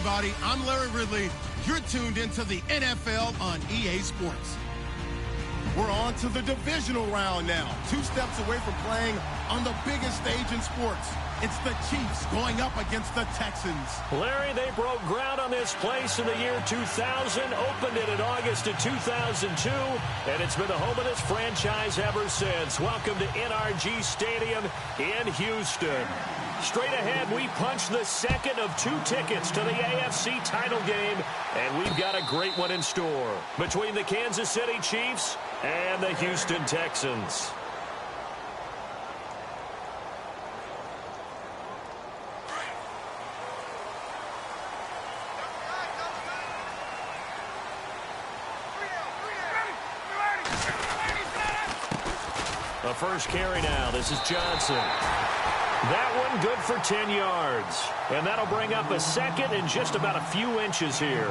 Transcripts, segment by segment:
everybody. I'm Larry Ridley. You're tuned into the NFL on EA Sports. We're on to the divisional round now. 2 steps away from playing on the biggest stage in sports. It's the Chiefs going up against the Texans. Larry, they broke ground on this place in the year 2000, opened it in August of 2002, and it's been the home of this franchise ever since. Welcome to NRG Stadium in Houston. Straight ahead, we punch the second of 2 tickets to the AFC title game, and we've got a great one in store between the Kansas City Chiefs and the Houston Texans. The first carry now. This is Johnson. That one good for 10 yards. And that'll bring up a second and just about a few inches here.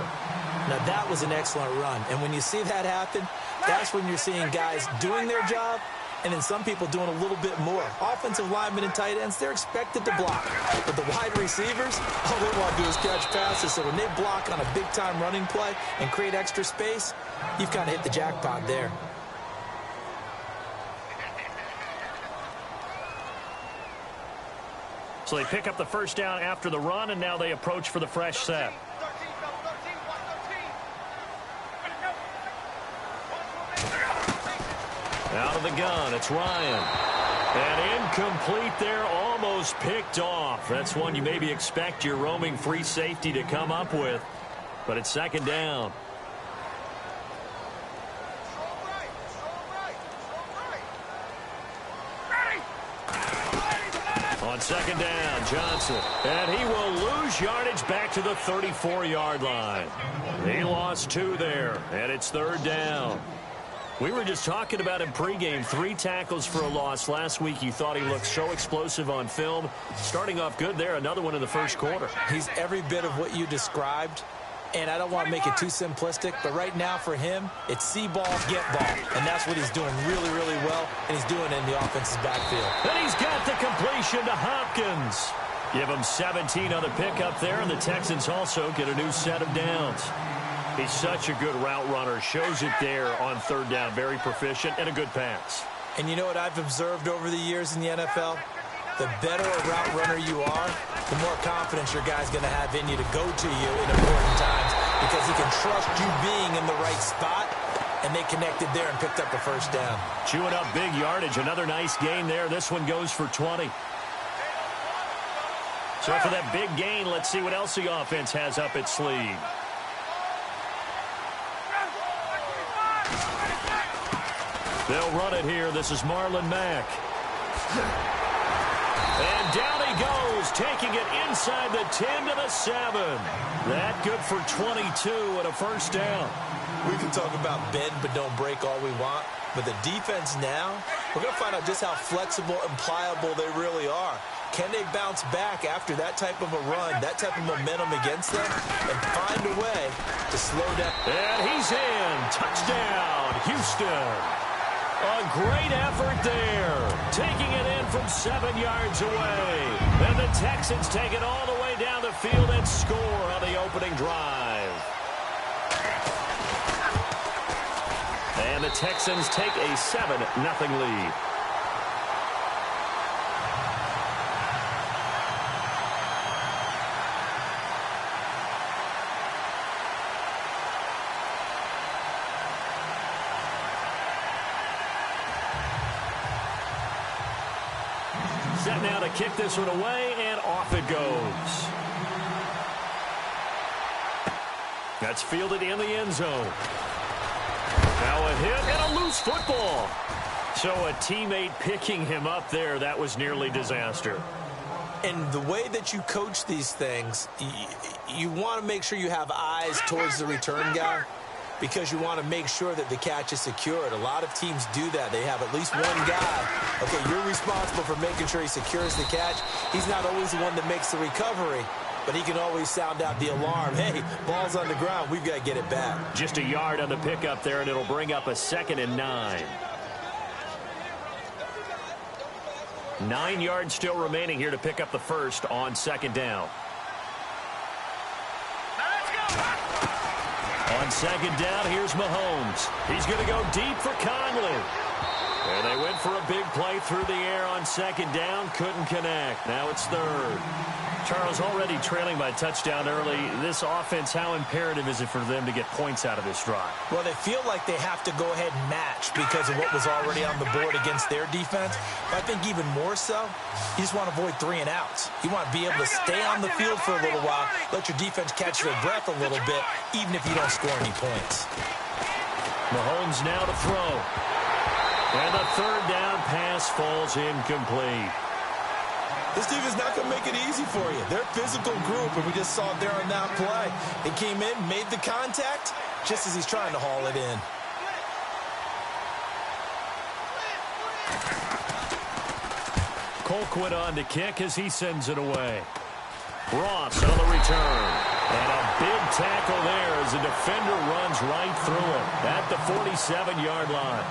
Now, that was an excellent run. And when you see that happen, that's when you're seeing guys doing their job and then some people doing a little bit more. Offensive linemen and tight ends, they're expected to block. But the wide receivers, all they want to do is catch passes. So when they block on a big-time running play and create extra space, you've kind of hit the jackpot there. So they pick up the first down after the run, and now they approach for the fresh set. Out of the gun, it's Ryan. And incomplete there, almost picked off. That's one you maybe expect your roaming free safety to come up with. But it's second down. On second down, Johnson. And he will lose yardage back to the 34-yard line. He lost 2 there, and it's third down. We were just talking about him pregame, 3 tackles for a loss. Last week you thought he looked so explosive on film. Starting off good there, another one in the first quarter. He's every bit of what you described. And I don't want to make it too simplistic, but right now for him, it's see ball, get ball. And that's what he's doing really, really well, and he's doing it in the offense's backfield. And he's got the completion to Hopkins. Give him 17 on the pickup there, and the Texans also get a new set of downs. He's such a good route runner. Shows it there on third down. Very proficient and a good pass. And you know what I've observed over the years in the NFL? The better a route runner you are, the more confidence your guy's going to have in you to go to you in important times because he can trust you being in the right spot, and they connected there and picked up the first down. Chewing up big yardage. Another nice gain there. This one goes for 20. So for that big gain, let's see what else the offense has up its sleeve. They'll run it here. This is Marlon Mack. And down he goes, taking it inside the 10 to the 7. That good for 22 and a first down. We can talk about bend but don't break all we want, but the defense now, we're going to find out just how flexible and pliable they really are. Can they bounce back after that type of a run, that type of momentum against them, and find a way to slow down? And he's in. Touchdown, Houston. A great effort there, taking it in from 7 yards away. And the Texans take it all the way down the field and score on the opening drive. And the Texans take a 7-0 lead. Set now to kick this one away, and off it goes. That's fielded in the end zone. Now a hit and a loose football. So a teammate picking him up there, that was nearly disaster. And the way that you coach these things, you want to make sure you have eyes towards the return guy, because you want to make sure that the catch is secured. A lot of teams do that. They have at least one guy. Okay, you're responsible for making sure he secures the catch. He's not always the one that makes the recovery, but he can always sound out the alarm. Hey, ball's on the ground. We've got to get it back. Just a yard on the pickup there, and it'll bring up a 2nd and 9. 9 yards still remaining here to pick up the first on second down. On second down, here's Mahomes. He's going to go deep for Conley. And they went for a big play through the air on second down. Couldn't connect. Now it's third. Charles, already trailing by a touchdown early. This offense, how imperative is it for them to get points out of this drive? Well, they feel like they have to go ahead and match because of what was already on the board against their defense. But I think even more so, you just want to avoid 3 and outs. You want to be able to stay on the field for a little while, let your defense catch their breath a little bit, even if you don't score any points. Mahomes now to throw. And the third down pass falls incomplete. This team is not going to make it easy for you. They're a physical group, and we just saw it there on that play. He came in, made the contact, just as he's trying to haul it in. Colquitt on to kick as he sends it away. Ross on the return. And a big tackle there as the defender runs right through him at the 47-yard line.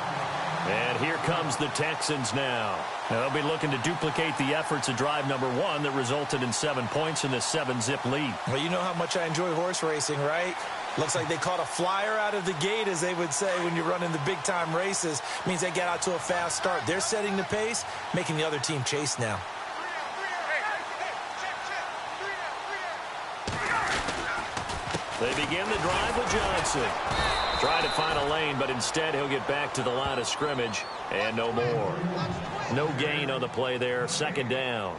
And here comes the Texans now. They'll be looking to duplicate the efforts of drive number 1 that resulted in 7 points in this 7-zip lead. Well, you know how much I enjoy horse racing, right? Looks like they caught a flyer out of the gate, as they would say when you're running the big-time races. Means they get out to a fast start. They're setting the pace, making the other team chase now. They begin the drive with Johnson. Trying to find a lane, but instead he'll get back to the line of scrimmage, and no more. No gain on the play there, second down.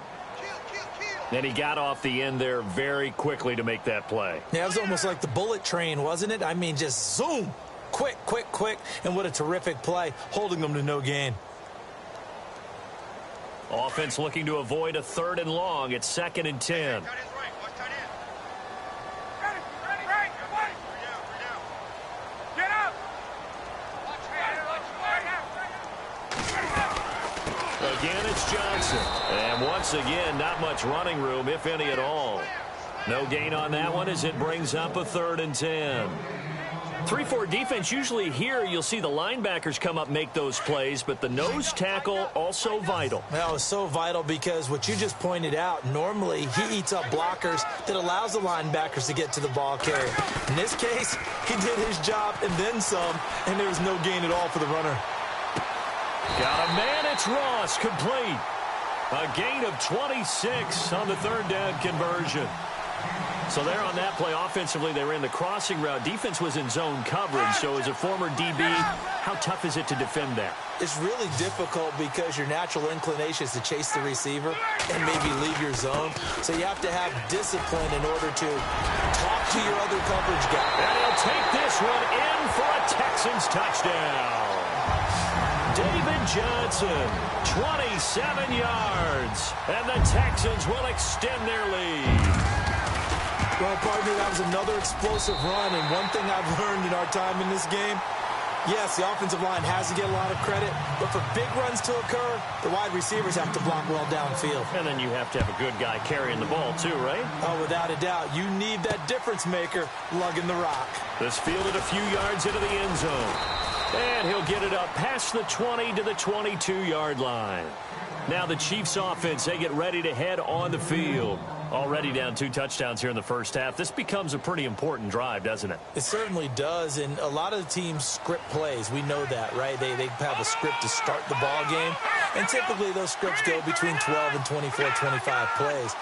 And he got off the end there very quickly to make that play. Yeah, it was almost like the bullet train, wasn't it? I mean, just zoom. Quick, quick, quick. And what a terrific play, holding them to no gain. Offense looking to avoid a 3rd and long. It's 2nd and 10. Again, it's Johnson. And once again, not much running room, if any at all. No gain on that one as it brings up a 3rd and 10. 3-4 defense, usually here you'll see the linebackers come up, make those plays, but the nose tackle also vital. Well, it's so vital because what you just pointed out, normally he eats up blockers that allows the linebackers to get to the ball carrier. In this case, he did his job and then some, and there was no gain at all for the runner. Got a man, it's Ross, complete. A gain of 26 on the 3rd down conversion. So there on that play, offensively, they ran the crossing route. Defense was in zone coverage, so as a former DB, how tough is it to defend that? It's really difficult because your natural inclination is to chase the receiver and maybe leave your zone. So you have to have discipline in order to talk to your other coverage guy. And he'll take this one in for a Texans touchdown. David Johnson, 27 yards, and the Texans will extend their lead. Well, partner, that was another explosive run, and one thing I've learned in our time in this game, yes, the offensive line has to get a lot of credit, but for big runs to occur, the wide receivers have to block well downfield. And then you have to have a good guy carrying the ball too, right? Oh, without a doubt. You need that difference maker lugging the rock. This fielded a few yards into the end zone. And he'll get it up past the 20 to the 22-yard line. Now the Chiefs offense, they get ready to head on the field. Already down 2 touchdowns here in the first half. This becomes a pretty important drive, doesn't it? It certainly does, and a lot of the teams script plays. We know that, right? They have a script to start the ball game, and typically those scripts go between 12 and 24, 25 plays.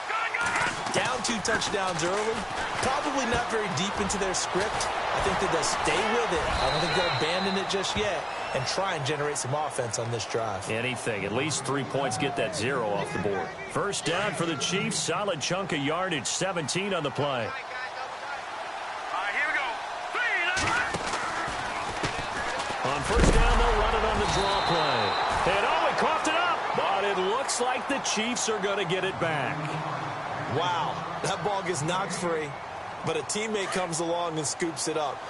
Down 2 touchdowns early, probably not very deep into their script. I think that they'll stay with it. I don't think they'll abandon it just yet and try and generate some offense on this drive. Anything. At least 3 points, get that 0 off the board. First down for the Chiefs. Solid chunk of yardage. 17 on the play. On first down, they'll run it on the draw play. And oh, he coughed it up. But it looks like the Chiefs are going to get it back. Wow. That ball gets knocked free, but a teammate comes along and scoops it up.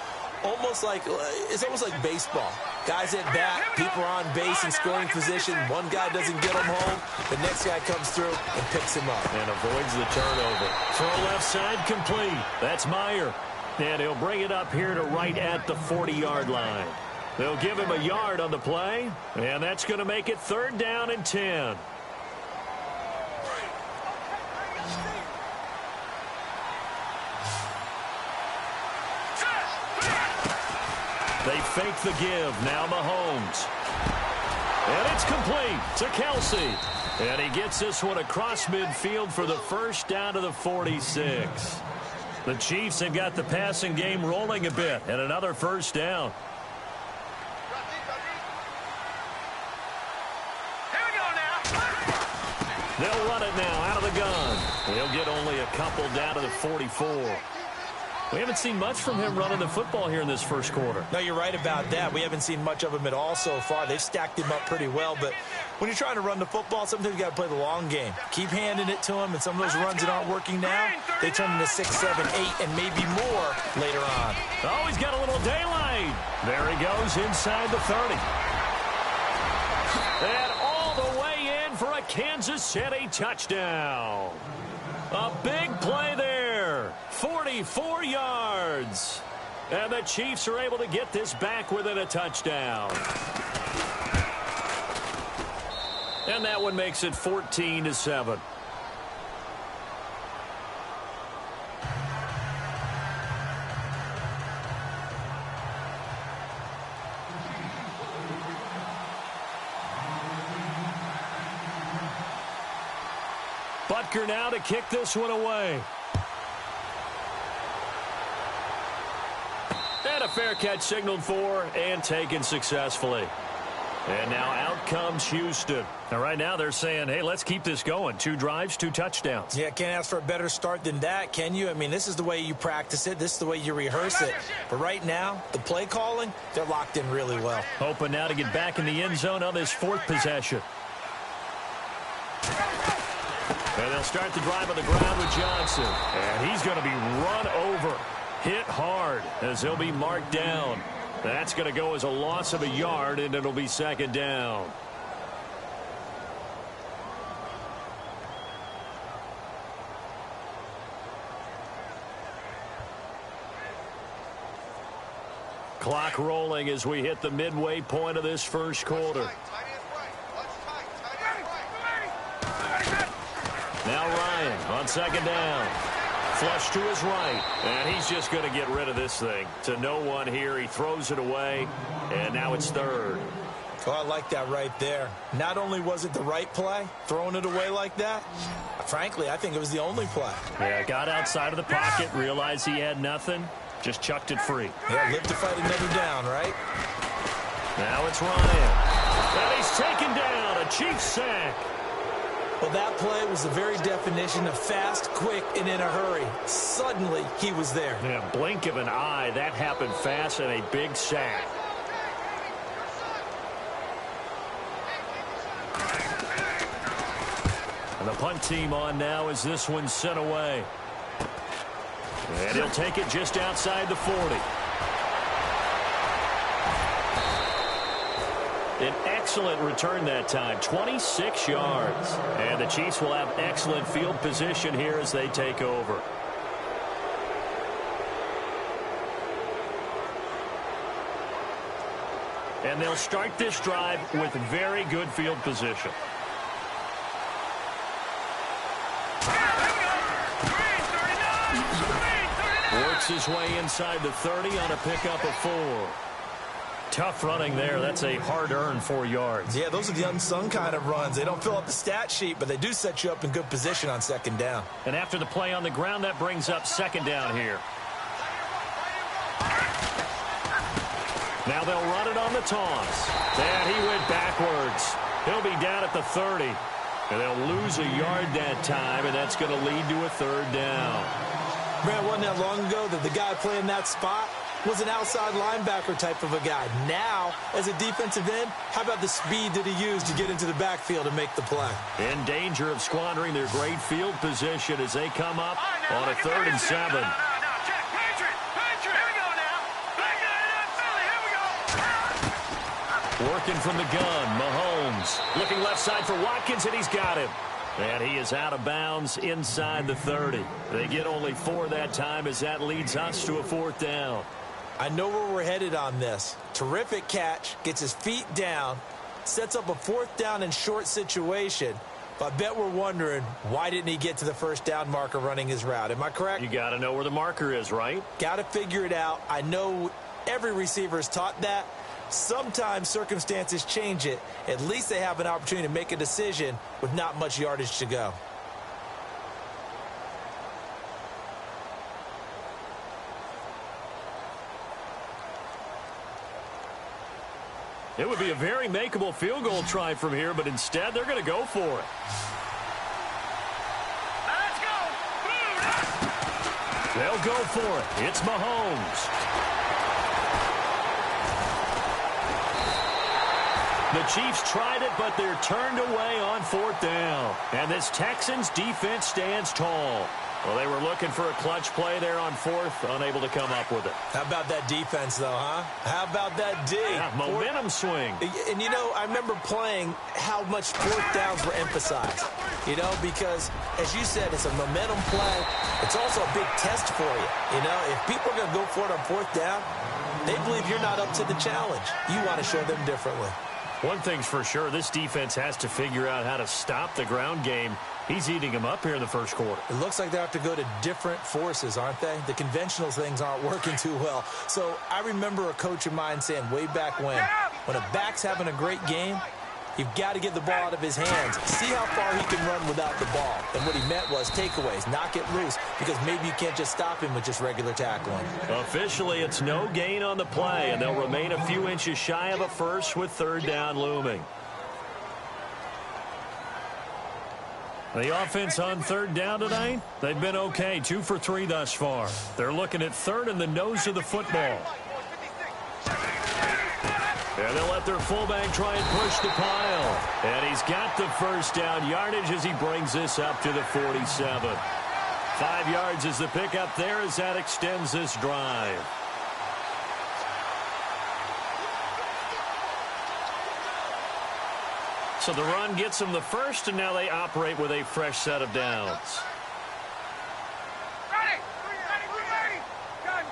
It's almost like baseball. Guys at bat, people are on base in scoring position. One guy doesn't get him home. The next guy comes through and picks him up. And avoids the turnover. Throw left side complete. That's Meyer. And he'll bring it up here to right at the 40-yard line. They'll give him a yard on the play. And that's going to make it 3rd down and 10. They fake the give. Now Mahomes. And it's complete to Kelsey. And he gets this one across midfield for the first down to the 46. The Chiefs have got the passing game rolling a bit. And another first down. They'll run it now out of the gun. He'll get only a couple down to the 44. We haven't seen much from him running the football here in this first quarter. No, you're right about that. We haven't seen much of him at all so far. They've stacked him up pretty well, but when you're trying to run the football, sometimes you got to play the long game. Keep handing it to him, and some of those runs that aren't working now, they turn into 6, 7, 8, and maybe more later on. Oh, he's got a little daylight. There he goes inside the 30. And all the way in for a Kansas City touchdown. A big play there. 44 yards. And the Chiefs are able to get this back within a touchdown. And that one makes it 14-7. Butker now to kick this one away. And a fair catch signaled for and taken successfully. And now out comes Houston. Now right now they're saying, hey, let's keep this going. 2 drives, 2 touchdowns. Yeah, can't ask for a better start than that, can you? I mean, this is the way you practice it. This is the way you rehearse it. But right now, the play calling, they're locked in really well. Hoping now to get back in the end zone on this 4th possession. And they'll start the drive on the ground with Johnson. And he's going to be run over, hit hard, as he'll be marked down. That's going to go as a loss of a yard, and it'll be 2nd down. Clock rolling as we hit the midway point of this first quarter. Now Ryan on 2nd down. Flush to his right. And he's just going to get rid of this thing. To no one here. He throws it away. And now it's 3rd. Oh, I like that right there. Not only was it the right play, throwing it away like that, frankly, I think it was the only play. Yeah, got outside of the pocket, realized he had nothing, just chucked it free. Yeah, live to fight another down, right? Now it's Ryan. And he's taken down. A Chiefs sack. Well, that play was the very definition of fast, quick, and in a hurry. Suddenly, he was there. Yeah, blink of an eye. That happened fast and a big sack. And the punt team on now as this one's sent away. And he'll take it just outside the 40. An excellent return that time, 26 yards. And the Chiefs will have excellent field position here as they take over. And they'll start this drive with very good field position. Works his way inside the 30 on a pickup of 4. Tough running there. That's a hard-earned 4 yards. Yeah, those are the unsung kind of runs. They don't fill up the stat sheet, but they do set you up in good position on 2nd down. And after the play on the ground, that brings up 2nd down here. Now they'll run it on the toss. And he went backwards. He'll be down at the 30. And they'll lose a yard that time, and that's going to lead to a 3rd down. Man, wasn't that long ago that the guy playing that spot was an outside linebacker type of a guy. Now, as a defensive end, how about the speed that he used to get into the backfield and make the play? In danger of squandering their great field position as they come up on a 3rd and 7. Working from the gun, Mahomes. Looking left side for Watkins, and he's got him. And he is out of bounds inside the 30. They get only 4 that time as that leads us to a 4th down. I know where we're headed on this. Terrific catch, gets his feet down, sets up a 4th down and short situation. But I bet we're wondering, why didn't he get to the 1st down marker running his route? Am I correct? You got to know where the marker is, right? Got to figure it out. I know Every receiver is taught that. Sometimes circumstances change it. At least they have an opportunity to make a decision with not much yardage to go. It would be a very makeable field goal try from here, but instead they're going to go for it. Let's go! They'll go for it. It's Mahomes. The Chiefs tried it, but they're turned away on 4th down. And this Texans defense stands tall. Well, they were looking for a clutch play there on 4th, unable to come up with it. How about that defense, though, huh? How about that D? Yeah, momentum swing. And, you know, I remember playing how much 4th downs were emphasized, you know, because, as you said, it's a momentum play. It's also a big test for you. You know, if people are going to go for it on 4th down, they believe you're not up to the challenge. You want to show them differently. One thing's for sure, this defense has to figure out how to stop the ground game. He's eating them up here in the first quarter. It looks like they have to go to different forces, aren't they? The conventional things aren't working too well. So I remember a coach of mine saying way back when a back's having a great game, you've got to get the ball out of his hands. See how far he can run without the ball. And what he meant was takeaways, knock it loose, because maybe you can't just stop him with just regular tackling. Officially, it's no gain on the play, and they'll remain a few inches shy of a first with 3rd down looming. The offense on 3rd down tonight, they've been okay, 2 for 3 thus far. They're looking at 3rd and the nose of the football. And they'll let their fullback try and push the pile. And he's got the first down yardage as he brings this up to the 47. 5 yards is the pickup there as that extends this drive. So the run gets them the first, and now they operate with a fresh set of downs. Ready! Gun!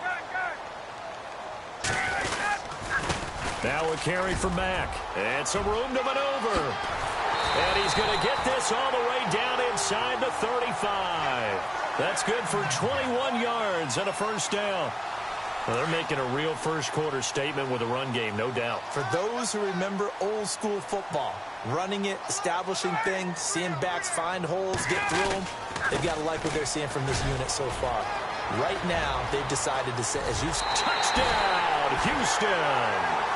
Now a carry for Mack. And some room to maneuver. And he's going to get this all the way down inside the 35. That's good for 21 yards and a first down. Well, they're making a real first-quarter statement with a run game, no doubt. For those who remember old-school football, running it, establishing things, seeing backs find holes, get through them, they've got to like what they're seeing from this unit so far. Right now, they've decided to say, as you... Touchdown, Houston!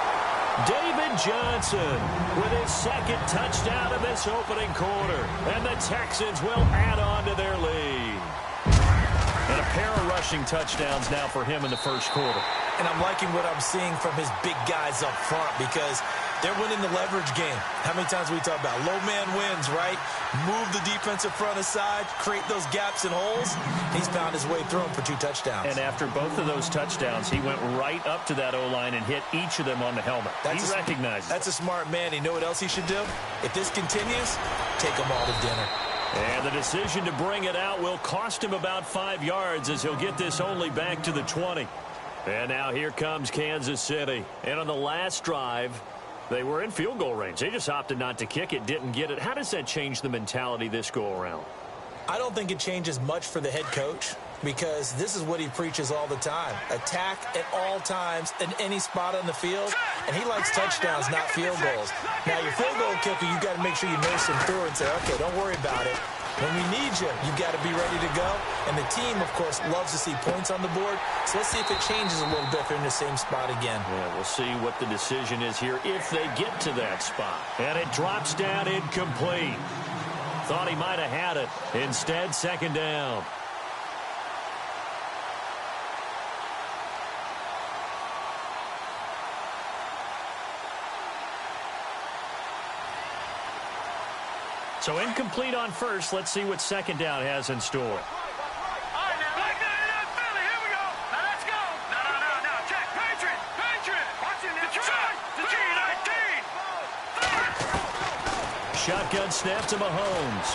David Johnson with his 2nd touchdown in this opening quarter. And the Texans will add on to their lead. And a pair of rushing touchdowns now for him in the first quarter. And I'm liking what I'm seeing from his big guys up front because they're winning the leverage game. How many times we talk about low man wins, right? Move the defensive front aside, create those gaps and holes. He's found his way through them for 2 touchdowns. And after both of those touchdowns, he went right up to that O-line and hit each of them on the helmet. He recognizes That's a smart man. You know what else he should do? If this continues, take them all to dinner. And the decision to bring it out will cost him about 5 yards as he'll get this only back to the 20. And now here comes Kansas City. And on the last drive, they were in field goal range. They just opted not to kick it, didn't get it. How does that change the mentality this go-around? I don't think it changes much for the head coach because this is what he preaches all the time. Attack at all times in any spot on the field, and he likes touchdowns, not field goals. Now, your field goal kicker, you've got to make sure you nurse him through and say, okay, don't worry about it. When we need you, you've got to be ready to go. And the team, of course, loves to see points on the board. So let's see if it changes a little bit if they're in the same spot again. Yeah, we'll see what the decision is here if they get to that spot. And it drops down incomplete. Thought he might have had it. Instead, 2nd down. So incomplete on first. Let's see what 2nd down has in store. Shotgun snap to Mahomes.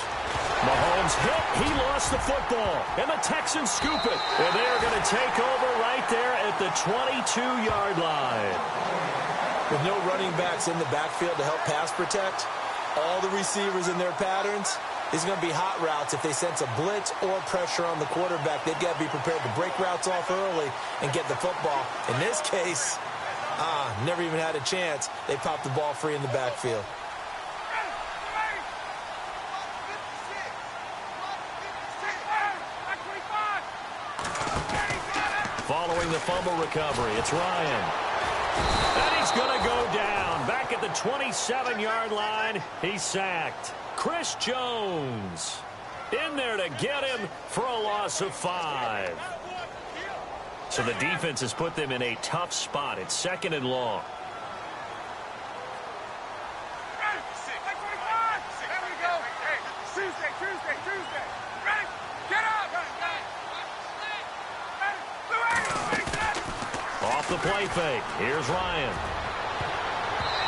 Mahomes hit. He lost the football. And the Texans scoop it. And they're going to take over right there at the 22-yard line. With no running backs in the backfield to help pass protect, all the receivers in their patterns, These are going to be hot routes. If they sense a blitz or pressure on the quarterback, they've got to be prepared to break routes off early and get the football. In this case, never even had a chance. They popped the ball free in the backfield. Following the fumble recovery, it's Ryan. And he's going to go down. Back at the 27-yard line, he's sacked. Chris Jones in there to get him for a loss of 5. So the defense has put them in a tough spot. It's 2nd and long. Tuesday. Ready? Get up! Off the play fake. Here's Ryan.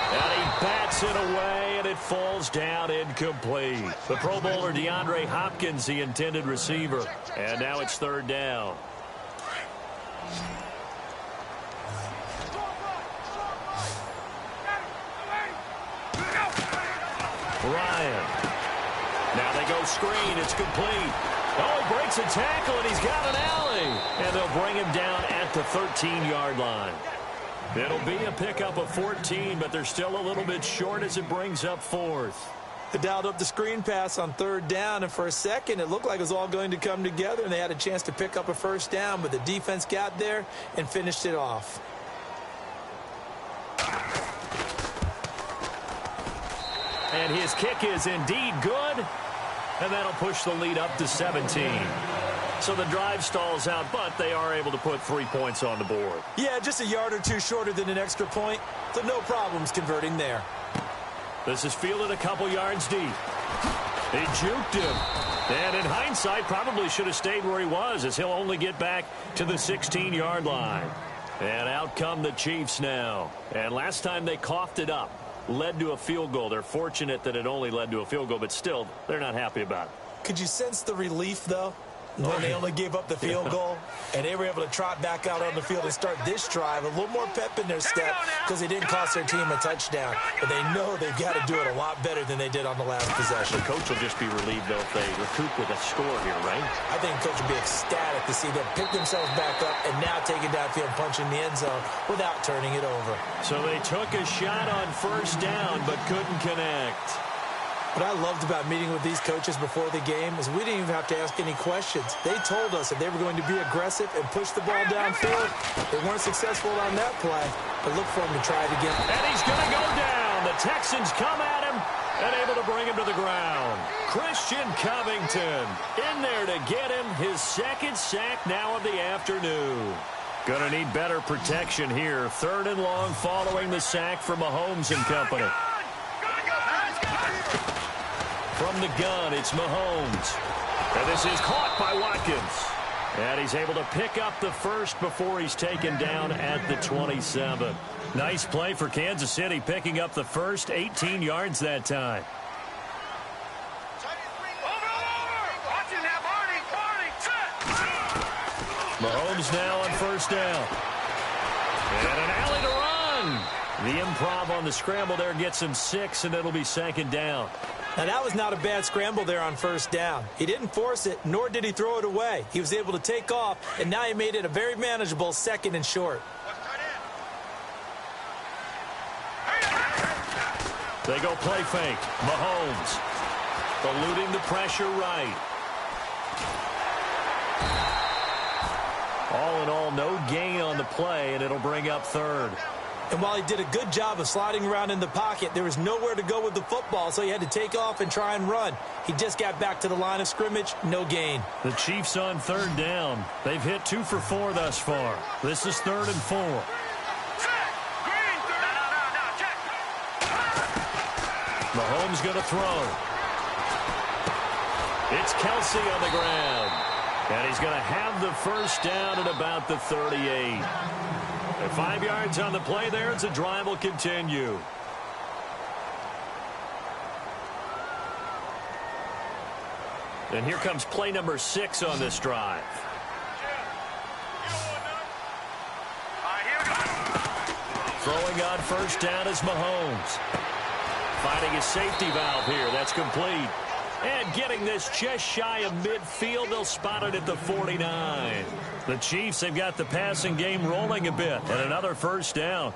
And he bats it away, and it falls down incomplete. The Pro Bowler DeAndre Hopkins, the intended receiver. And now it's 3rd down. Ryan. Now they go screen. It's complete. Oh, he breaks a tackle, and he's got an alley. And they'll bring him down at the 13-yard line. It'll be a pickup of 14, but they're still a little bit short as it brings up 4th. They dialed up the screen pass on 3rd down, and for a second it looked like it was all going to come together, and they had a chance to pick up a 1st down, but the defense got there and finished it off. And his kick is indeed good, and that'll push the lead up to 17. So the drive stalls out, but they are able to put 3 points on the board. Yeah, just a yard or two shorter than an extra point, so no problems converting there. This is fielded a couple yards deep. They juked him. And in hindsight, probably should have stayed where he was, as he'll only get back to the 16-yard line. And out come the Chiefs now. And last time they coughed it up, led to a field goal. They're fortunate that it only led to a field goal, but still, they're not happy about it. Could you sense the relief, though? When they only gave up the field goal, and they were able to trot back out on the field and start this drive, a little more pep in their step because they didn't cost their team a touchdown. But they know they've got to do it a lot better than they did on the last possession. The coach will just be relieved, though, if they recoup with a score here, right? I think the coach will be ecstatic to see them pick themselves back up and now take it downfield and punch in the end zone without turning it over. So they took a shot on 1st down but couldn't connect. What I loved about meeting with these coaches before the game is we didn't even have to ask any questions. They told us that they were going to be aggressive and push the ball downfield. They weren't successful on that play, but look for them to try it again. And he's going to go down. The Texans come at him and able to bring him to the ground. Christian Covington in there to get him his 2nd sack now of the afternoon. Going to need better protection here. 3rd and long following the sack from Mahomes and company. From the gun, it's Mahomes. And this is caught by Watkins. And he's able to pick up the 1st before he's taken down at the 27. Nice play for Kansas City, picking up the 1st, 18 yards that time. Mahomes now on 1st down. And an alley to run. The improv on the scramble there gets him 6, and it'll be 2nd down. Now, that was not a bad scramble there on 1st down. He didn't force it, nor did he throw it away. He was able to take off, and now he made it a very manageable 2nd and short. They go play fake. Mahomes eluding the pressure right. All in all, no gain on the play, and it'll bring up 3rd. And while he did a good job of sliding around in the pocket, there was nowhere to go with the football, so he had to take off and try and run. He just got back to the line of scrimmage, no gain. The Chiefs on 3rd down. They've hit 2 for 4 thus far. This is 3rd and 4. Mahomes going to throw. It's Kelsey on the ground. And he's going to have the 1st down at about the 38. And 5 yards on the play there as the drive will continue. And here comes play number 6 on this drive. Throwing on 1st down is Mahomes. Finding his safety valve here. That's complete. And getting this just shy of midfield, they'll spot it at the 49. The Chiefs have got the passing game rolling a bit, and another first down.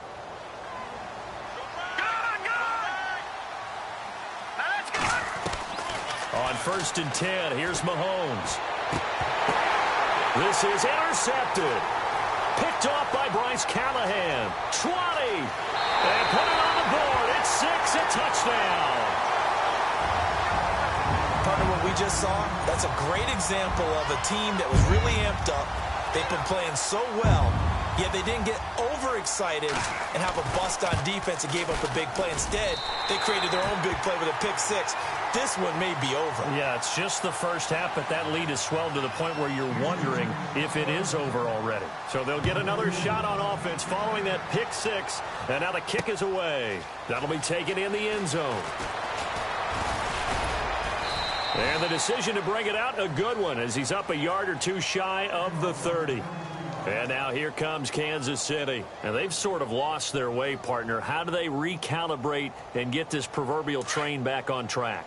On 1st and 10, here's Mahomes. This is intercepted. Picked off by Bryce Callahan. 20. And put it on the board. It's 6, a touchdown. Partner, what we just saw, that's a great example of a team that was really amped up. They've been playing so well, yet they didn't get overexcited and have a bust on defense and gave up a big play. Instead, they created their own big play with a pick 6. This one may be over. Yeah, it's just the first half, but that lead has swelled to the point where you're wondering if it is over already. So they'll get another shot on offense following that pick 6, and now the kick is away. That'll be taken in the end zone. And the decision to bring it out, a good one, as he's up a yard or two shy of the 30. And now here comes Kansas City. And they've sort of lost their way, partner. How do they recalibrate and get this proverbial train back on track?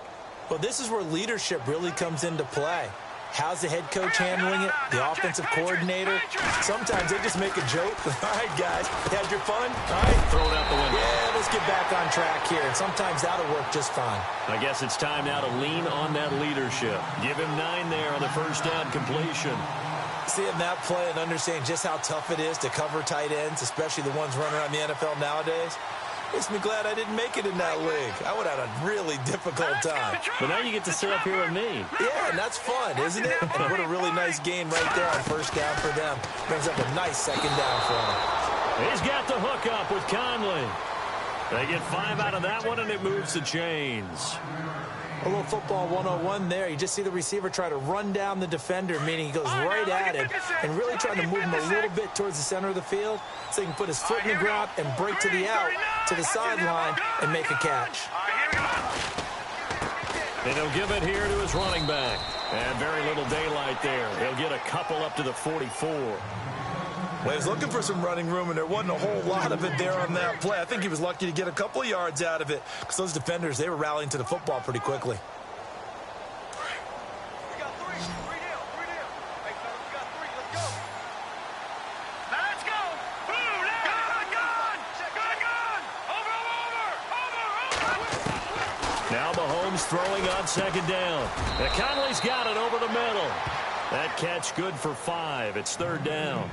Well, this is where leadership really comes into play. How's the head coach handling it? The offensive coordinator? Sometimes they just make a joke. All right, guys, had your fun? All right. Throw it out the window. Yeah, let's get back on track here. And sometimes that'll work just fine. I guess it's time now to lean on that leadership. Give him 9 there on the first down completion. Seeing that play and understanding just how tough it is to cover tight ends, especially the ones running around the NFL nowadays, makes me glad I didn't make it in that league. I would have had a really difficult time. But now you get to sit up here with me. Yeah, and that's fun, isn't it? And what a really nice gain right there on first down for them. Brings up a nice second down for them. He's got the hook up with Conley. They get 5 out of that one, and it moves the chains. A little football 101 there. You just see the receiver try to run down the defender, meaning he goes right at him and really trying to move him a little bit towards the center of the field so he can put his foot in the ground and break to the out, to the sideline, and make a catch. And he'll give it here to his running back. And very little daylight there. He'll get a couple up to the 44. Well, he was looking for some running room, and there wasn't a whole lot of it there on that play. I think he was lucky to get a couple of yards out of it because those defenders, they were rallying to the football pretty quickly. Now Mahomes throwing on second down. And Conley's got it over the middle. That catch good for 5. It's 3rd down.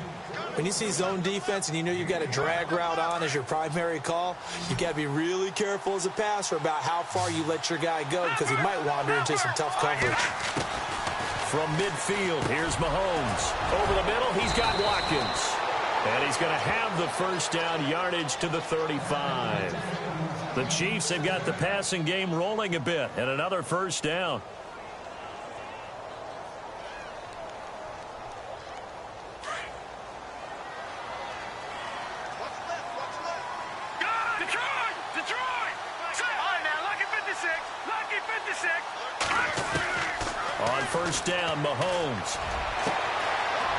When you see zone defense and you know you've got a drag route on as your primary call, you've got to be really careful as a passer about how far you let your guy go because he might wander into some tough coverage. From midfield, here's Mahomes. Over the middle, he's got Watkins. And he's going to have the first down yardage to the 35. The Chiefs have got the passing game rolling a bit, and another first down. On first down, Mahomes.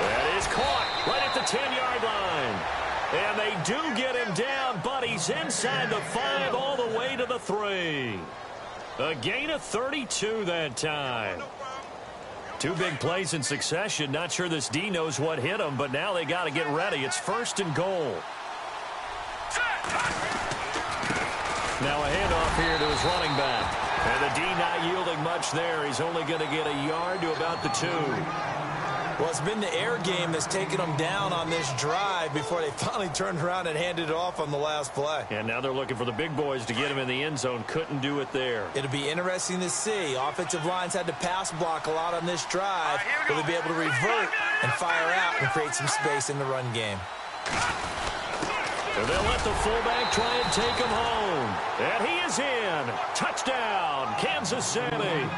That is caught right at the 10-yard line. And they do get him down, but he's inside the 5 all the way to the 3. A gain of 32 that time. 2 big plays in succession. Not sure this D knows what hit him, but now they got to get ready. It's 1st and goal. Now a handoff here to his running back. And the D not yielding much there. He's only going to get a yard to about the 2. Well, it's been the air game that's taken them down on this drive before they finally turned around and handed it off on the last play. And now they're looking for the big boys to get him in the end zone. Couldn't do it there. It'll be interesting to see. Offensive lines had to pass block a lot on this drive. Will they be able to revert and fire out and create some space in the run game? And they'll let the fullback try and take him home. And he is in. Touchdown, Kansas City.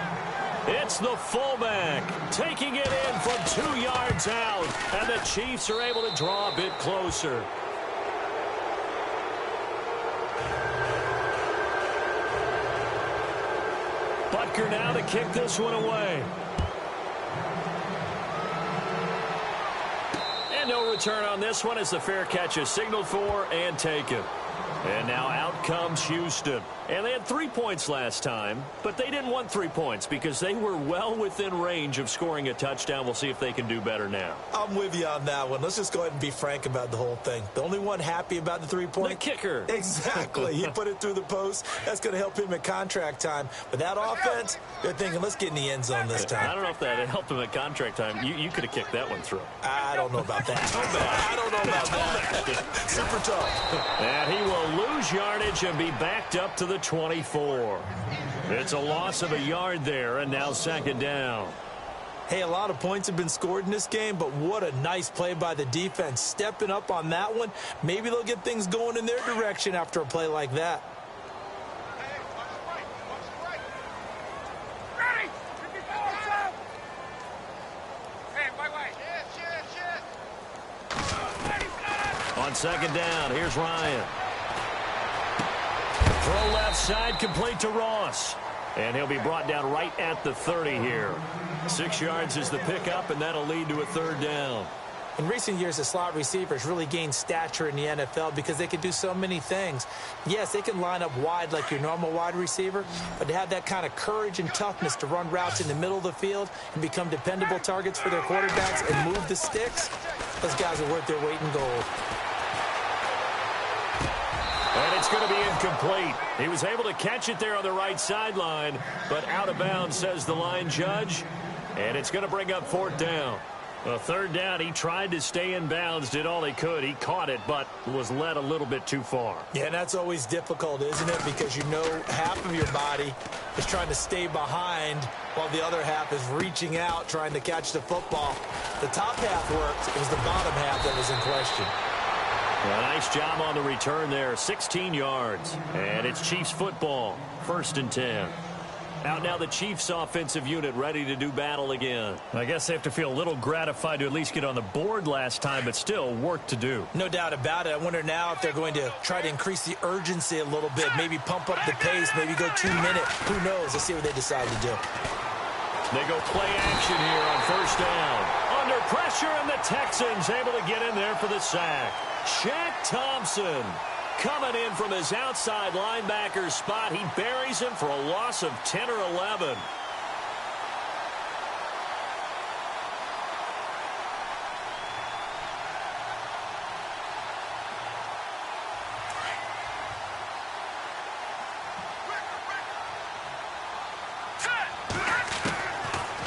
It's the fullback taking it in from 2 yards out. And the Chiefs are able to draw a bit closer. Butker now to kick this one away. And no return on this one as the fair catch is signaled for and taken. And now out comes Houston. And they had 3 points last time, but they didn't want 3 points because they were well within range of scoring a touchdown. We'll see if they can do better now. I'm with you on that one. Let's just go ahead and be frank about the whole thing. The only one happy about the 3-point? The kicker. Exactly. He put it through the post. That's going to help him at contract time. But that offense, they're thinking, let's get in the end zone this time. I don't know if that helped him at contract time. You could have kicked that one through. I don't know about that. I don't know about that. Super tough. And he will lose yardage and be backed up to the 24. It's a loss of a yard there, and now second down. Hey, a lot of points have been scored in this game, but what a nice play by the defense. Stepping up on that one, maybe they'll get things going in their direction after a play like that. Ready? Hey, On second down, here's Ryan. Throw left side, complete to Ross. And he'll be brought down right at the 30 here. 6 yards is the pickup, and that'll lead to a third down. In recent years, the slot receivers really gained stature in the NFL because they can do so many things. Yes, they can line up wide like your normal wide receiver, but to have that kind of courage and toughness to run routes in the middle of the field and become dependable targets for their quarterbacks and move the sticks, those guys are worth their weight in gold. And it's going to be incomplete. He was able to catch it there on the right sideline, but out of bounds, says the line judge. And it's going to bring up fourth down. A third down, he tried to stay in bounds, did all he could. He caught it, but was led a little bit too far. Yeah, and that's always difficult, isn't it? Because you know half of your body is trying to stay behind while the other half is reaching out, trying to catch the football. The top half worked. It was the bottom half that was in question. A nice job on the return there, 16 yards. And it's Chiefs football, 1st and 10. Out now the Chiefs offensive unit ready to do battle again. I guess they have to feel a little gratified to at least get on the board last time, but still work to do. No doubt about it. I wonder now if they're going to try to increase the urgency a little bit, maybe pump up the pace, maybe go 2 minute. Who knows? Let's see what they decide to do. They go play action here on 1st down. Under pressure, and the Texans able to get in there for the sack. Shaq Thompson coming in from his outside linebacker spot. He buries him for a loss of 10 or 11.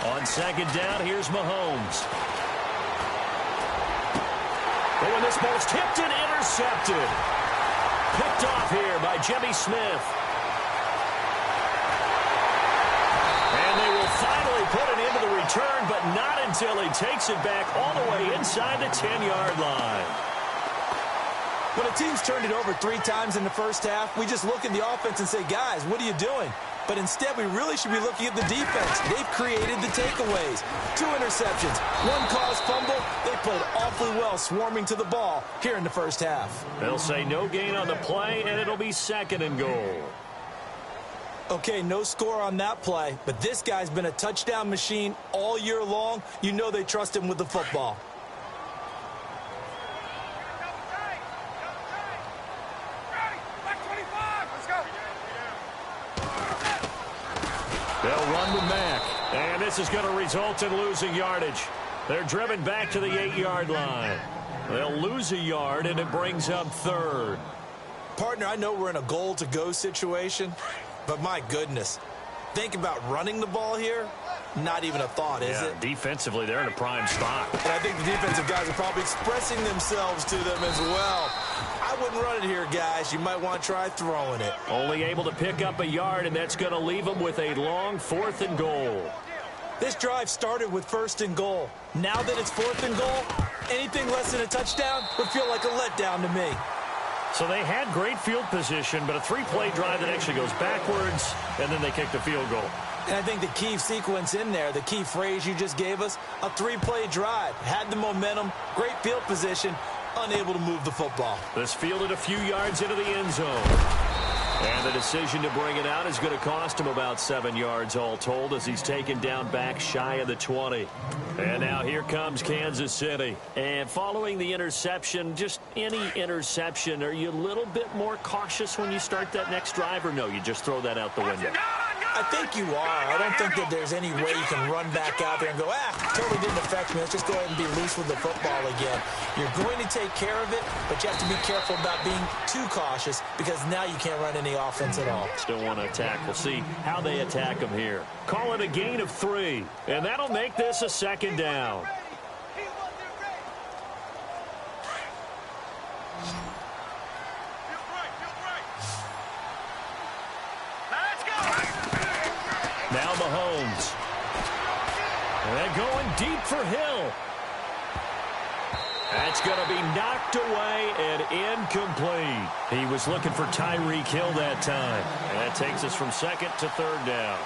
On second down, here's Mahomes. Oh, and this ball's tipped and intercepted. Picked off here by Jimmy Smith. And they will finally put it into the return, but not until he takes it back all the way inside the 10-yard line. When a team's turned it over 3 times in the first half, we just look at the offense and say, guys, what are you doing? But instead, we really should be looking at the defense. They've created the takeaways. 2 interceptions, 1 caused fumble. They played awfully well swarming to the ball here in the first half. They'll say no gain on the play, and it'll be 2nd and goal. Okay, no score on that play, but this guy's been a touchdown machine all year long. You know they trust him with the football. They'll run with Mack, and this is going to result in losing yardage. They're driven back to the 8-yard line. They'll lose a yard, and it brings up 3rd. Partner, I know we're in a goal-to-go situation, but my goodness, think about running the ball here. Not even a thought, is it? Defensively, they're in a prime spot. And I think the defensive guys are probably expressing themselves to them as well. I wouldn't run it here, guys. You might want to try throwing it. Only able to pick up a yard, and that's going to leave them with a long 4th and goal. This drive started with 1st and goal. Now that it's 4th and goal, anything less than a touchdown would feel like a letdown to me. So they had great field position, but a 3-play drive that actually goes backwards, and then they kicked a field goal. And I think the key sequence in there, the key phrase you just gave us, a 3-play drive. Had the momentum, great field position, unable to move the football. This fielded a few yards into the end zone. And the decision to bring it out is going to cost him about 7 yards all told as he's taken down back shy of the 20. And now here comes Kansas City. And following the interception, just any interception, are you a little bit more cautious when you start that next drive, or no, you just throw that out the window? I think you are. I don't think that there's any way you can run back out there and go, totally didn't affect me. Let's just go ahead and be loose with the football again. You're going to take care of it, but you have to be careful about being too cautious because now you can't run any offense at all. Still want to attack. We'll see how they attack him here. Call it a gain of 3, and that'll make this a 2nd down. Now Mahomes. And they're going deep for Hill. That's going to be knocked away and incomplete. He was looking for Tyreek Hill that time. And that takes us from 2nd to 3rd down.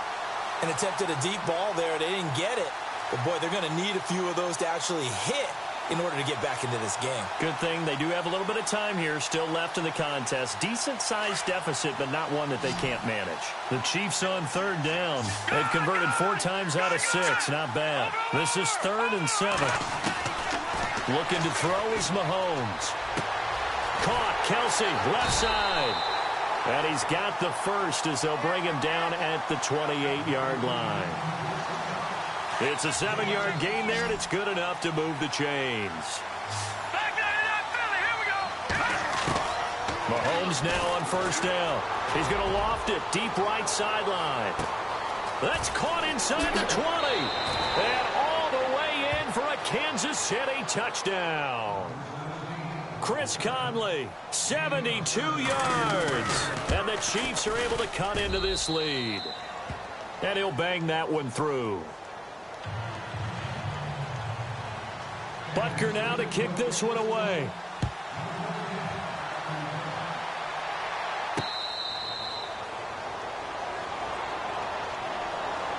And attempted a deep ball there. They didn't get it. But, boy, they're going to need a few of those to actually hit in order to get back into this game. Good thing they do have a little bit of time here still left in the contest. Decent-sized deficit, but not one that they can't manage. The Chiefs on 3rd down. They've converted 4 times out of 6. Not bad. This is 3rd and 7. Looking to throw is Mahomes. Caught. Kelsey, left side. And he's got the first as they'll bring him down at the 28-yard line. It's a 7-yard gain there, and it's good enough to move the chains. Mahomes now on 1st down. He's going to loft it deep right sideline. That's caught inside the 20. And all the way in for a Kansas City touchdown. Chris Conley, 72 yards. And the Chiefs are able to cut into this lead. And he'll bang that one through. Butker now to kick this one away.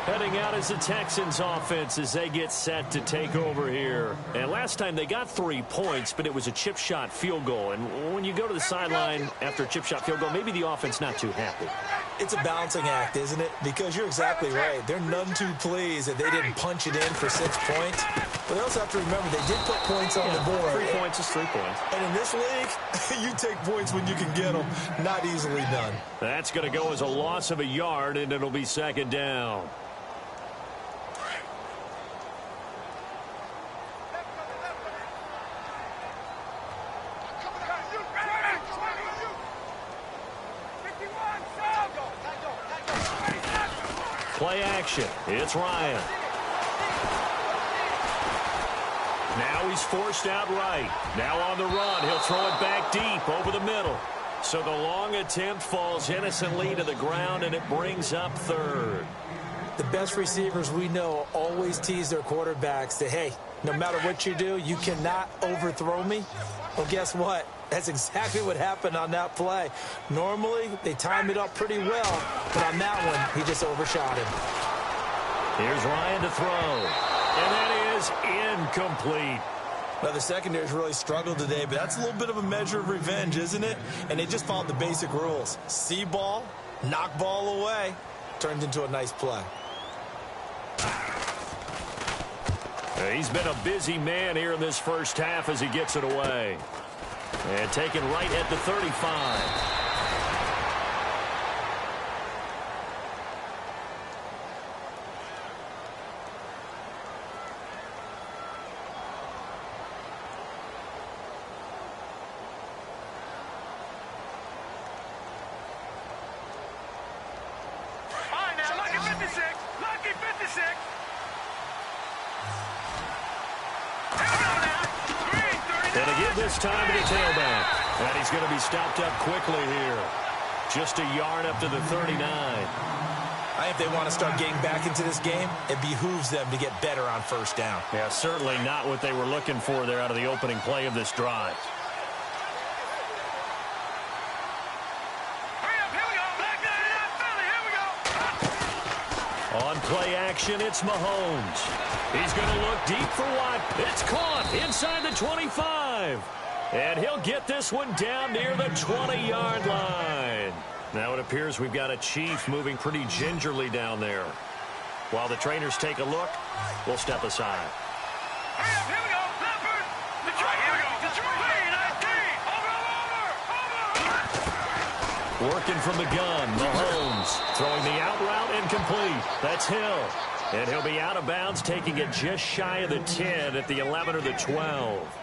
Heading out is the Texans offense as they get set to take over here. And last time they got 3 points, but it was a chip shot field goal. And when you go to the sideline after a chip shot field goal, maybe the offense not too happy. It's a balancing act, isn't it? Because you're exactly right. They're none too pleased that they didn't punch it in for 6 points. But they also have to remember they did put points on the board. 3 points is 3 points. And in this league, you take points when you can get them. Not easily done. That's going to go as a loss of a yard, and it'll be 2nd down. Play action. It's Ryan. Now he's forced out right. Now on the run. He'll throw it back deep over the middle. So the long attempt falls innocently to the ground, and it brings up 3rd. The best receivers we know always tease their quarterbacks that, hey, no matter what you do, you cannot overthrow me. Well, guess what? That's exactly what happened on that play. Normally, they time it up pretty well, but on that one, he just overshot him. Here's Ryan to throw, and that is incomplete. Now, the secondary's really struggled today, but that's a little bit of a measure of revenge, isn't it? And they just followed the basic rules. See ball, knock ball away, turned into a nice play. He's been a busy man here in this first half as he gets it away. And taken right at the 35. This time to the tailback. And he's going to be stopped up quickly here. Just a yard up to the 39. I think if they want to start getting back into this game, it behooves them to get better on 1st down. Yeah, certainly not what they were looking for there out of the opening play of this drive. On play action, it's Mahomes. He's going to look deep for Watt. It's caught inside the 25. And he'll get this one down near the 20-yard line. Now it appears we've got a Chief moving pretty gingerly down there. While the trainers take a look, we'll step aside. Here we go. Leopard. Detroit. Here we go. Detroit. Working from the gun, Mahomes throwing the out route incomplete. That's Hill. And he'll be out of bounds, taking it just shy of the 10 at the 11 or the 12.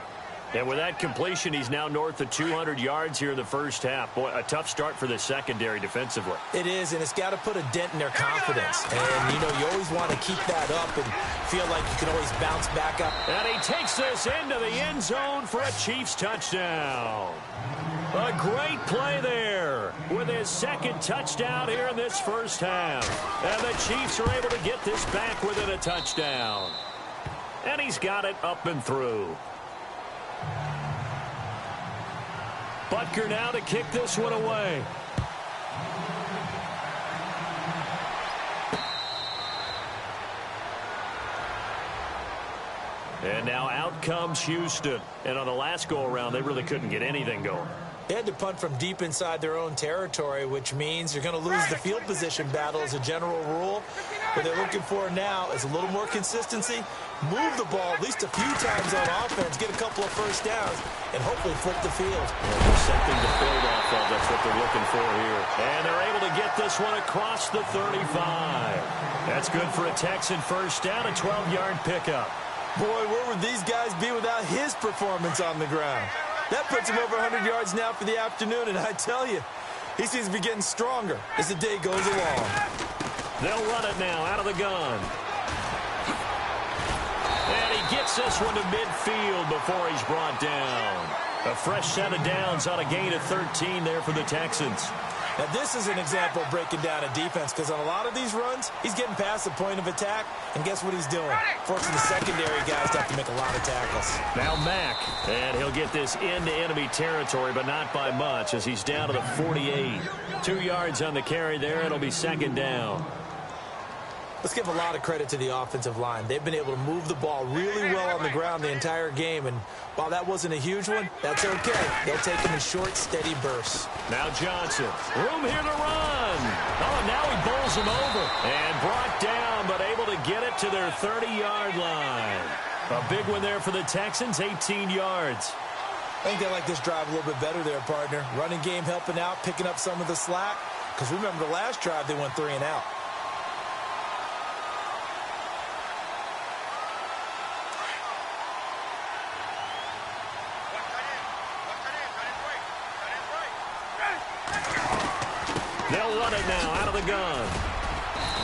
And with that completion, he's now north of 200 yards here in the first half. Boy, a tough start for the secondary defensively. It is, and it's got to put a dent in their confidence. And, you know, you always want to keep that up and feel like you can always bounce back up. And he takes this into the end zone for a Chiefs touchdown. A great play there with his second touchdown here in this first half. And the Chiefs are able to get this back within a touchdown. And he's got it up and through. Butker now to kick this one away. And now out comes Houston. And on the last go-around, they really couldn't get anything going. They had to punt from deep inside their own territory, which means you're going to lose the field position battle as a general rule. What they're looking for now is a little more consistency, move the ball at least a few times on offense, get a couple of first downs, and hopefully flip the field. Well, there's something to build off of. That's what they're looking for here. And they're able to get this one across the 35. That's good for a Texan first down, a 12-yard pickup. Boy, where would these guys be without his performance on the ground? That puts him over 100 yards now for the afternoon, and I tell you, he seems to be getting stronger as the day goes along. They'll run it now out of the gun. And he gets this one to midfield before he's brought down. A fresh set of downs on a gain of 13 there for the Texans. Now, this is an example of breaking down a defense because on a lot of these runs, he's getting past the point of attack, and guess what he's doing? Forcing the secondary guys to have to make a lot of tackles. Now Mack, and he'll get this into enemy territory, but not by much as he's down to the 48. 2 yards on the carry there. It'll be second down. Let's give a lot of credit to the offensive line. They've been able to move the ball really well on the ground the entire game, and while that wasn't a huge one, that's okay. They'll take them in short, steady bursts. Now Johnson, room here to run. Oh, now he bowls him over and brought down, but able to get it to their 30-yard line. A big one there for the Texans, 18 yards. I think they like this drive a little bit better there, partner. Running game helping out, picking up some of the slack, because remember the last drive they went 3 and out. They'll run it now out of the gun.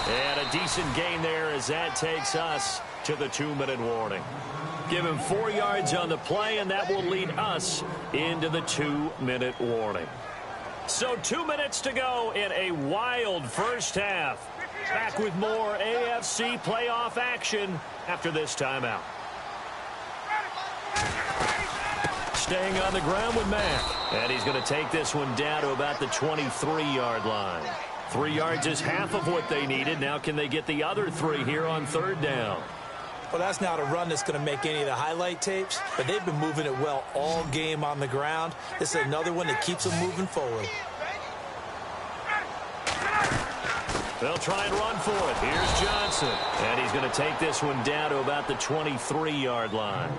And a decent gain there as that takes us to the 2-minute warning. Give him 4 yards on the play, and that will lead us into the 2-minute warning. So 2 minutes to go in a wild first half. Back with more AFC playoff action after this timeout. Staying on the ground with Mack. And he's going to take this one down to about the 23-yard line. 3 yards is half of what they needed. Now can they get the other 3 here on third down? Well, that's not a run that's going to make any of the highlight tapes, but they've been moving it well all game on the ground. This is another one that keeps them moving forward. They'll try and run for it. Here's Johnson. And he's going to take this one down to about the 23-yard line.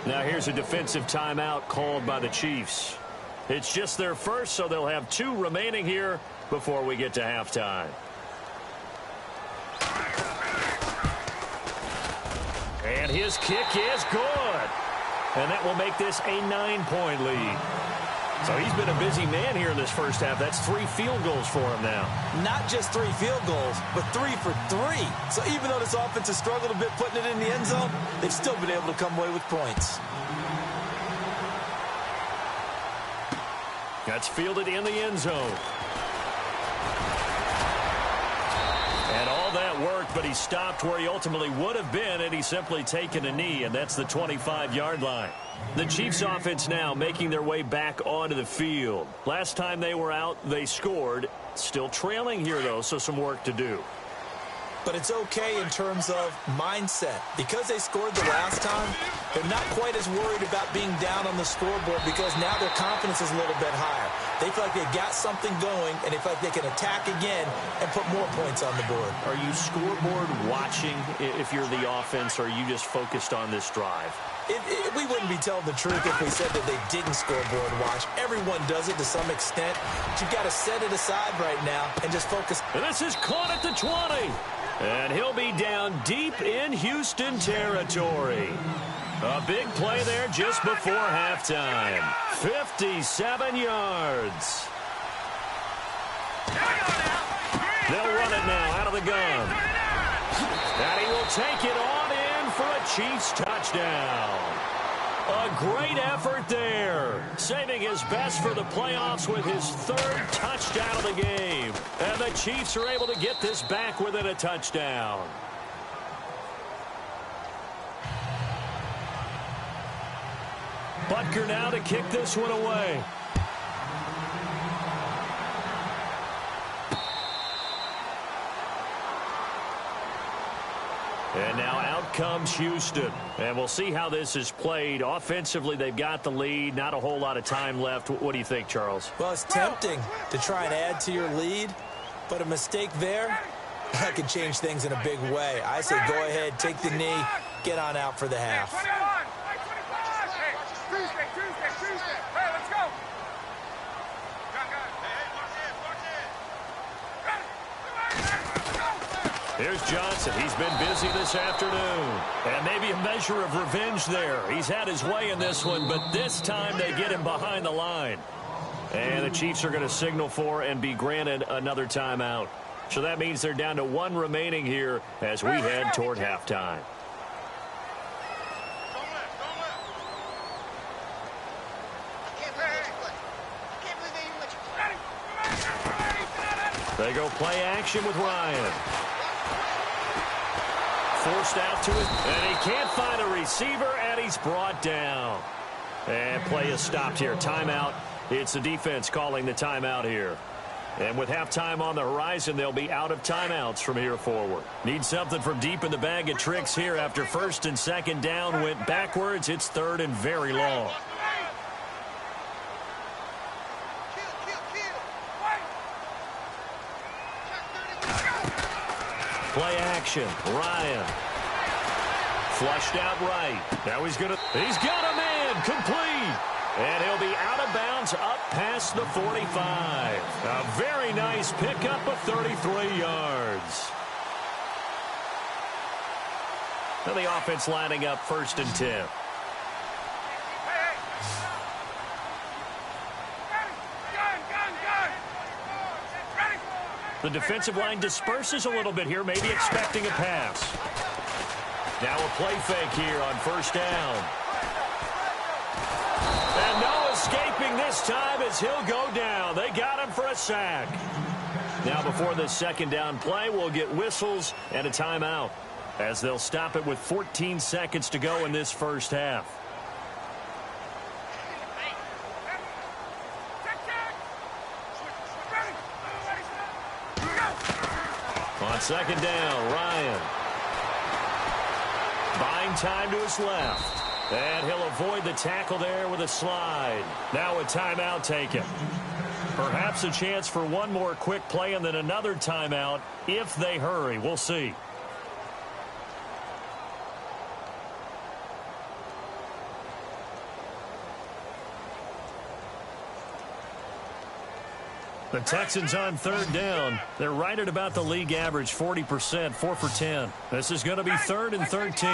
Now here's a defensive timeout called by the Chiefs. It's just their first, so they'll have 2 remaining here before we get to halftime. And his kick is good. And that will make this a 9-point lead. So he's been a busy man here in this first half. That's 3 field goals for him now. Not just 3 field goals, but 3 for 3. So even though this offense has struggled a bit putting it in the end zone, they've still been able to come away with points. That's fielded in the end zone. And all that worked, but he stopped where he ultimately would have been, and he's simply taken a knee, and that's the 25-yard line. The Chiefs offense now making their way back onto the field. Last time they were out, they scored. Still trailing here, though, so some work to do. but it's okay in terms of mindset. Because they scored the last time, they're not quite as worried about being down on the scoreboard because now their confidence is a little bit higher. They feel like they've got something going, and they feel like they can attack again and put more points on the board. Are you scoreboard watching if you're the offense, or are you just focused on this drive? We wouldn't be telling the truth if we said that they didn't scoreboard watch. Everyone does it to some extent, but you've got to set it aside right now and just focus. And this is caught at the 20. And he'll be down deep in Houston territory. A big play there just before halftime. 57 yards. They'll run it now out of the gun. And he will take it on in for a Chiefs touchdown. A great effort there. Saving his best for the playoffs with his third touchdown of the game. And the Chiefs are able to get this back within a touchdown. Butker now to kick this one away. And now out comes Houston. And we'll see how this is played. Offensively, they've got the lead. Not a whole lot of time left. What do you think, Charles? Well, it's tempting to try and add to your lead, but a mistake there, that could change things in a big way. I say go ahead, take the knee, get on out for the half. Tuesday. Hey, let's go. Here's Johnson. He's been busy this afternoon. And maybe a measure of revenge there. He's had his way in this one, but this time they get him behind the line. And the Chiefs are going to signal for and be granted another timeout. So that means they're down to one remaining here as we head toward halftime. They go play action with Ryan. Forced out to it, and he can't find a receiver, and he's brought down. And play is stopped here. Timeout. It's the defense calling the timeout here. And with halftime on the horizon, they'll be out of timeouts from here forward. Need something from deep in the bag of tricks here after first and second down went backwards. It's third and very long. Play action. Ryan. Flushed out right. Now he's got a man complete. And he'll be out of bounds up past the 45. A very nice pickup of 33 yards. Now the offense lining up first and 10. The defensive line disperses a little bit here, maybe expecting a pass. Now a play fake here on first down. And no escaping this time as he'll go down. They got him for a sack. Now before this second down play, we'll get whistles and a timeout as they'll stop it with 14 seconds to go in this first half. On second down, Ryan. Buying time to his left. And he'll avoid the tackle there with a slide. Now a timeout taken. Perhaps a chance for one more quick play and then another timeout if they hurry. We'll see. The Texans on third down. They're right at about the league average, 40%, 4 for 10. This is going to be third and 13.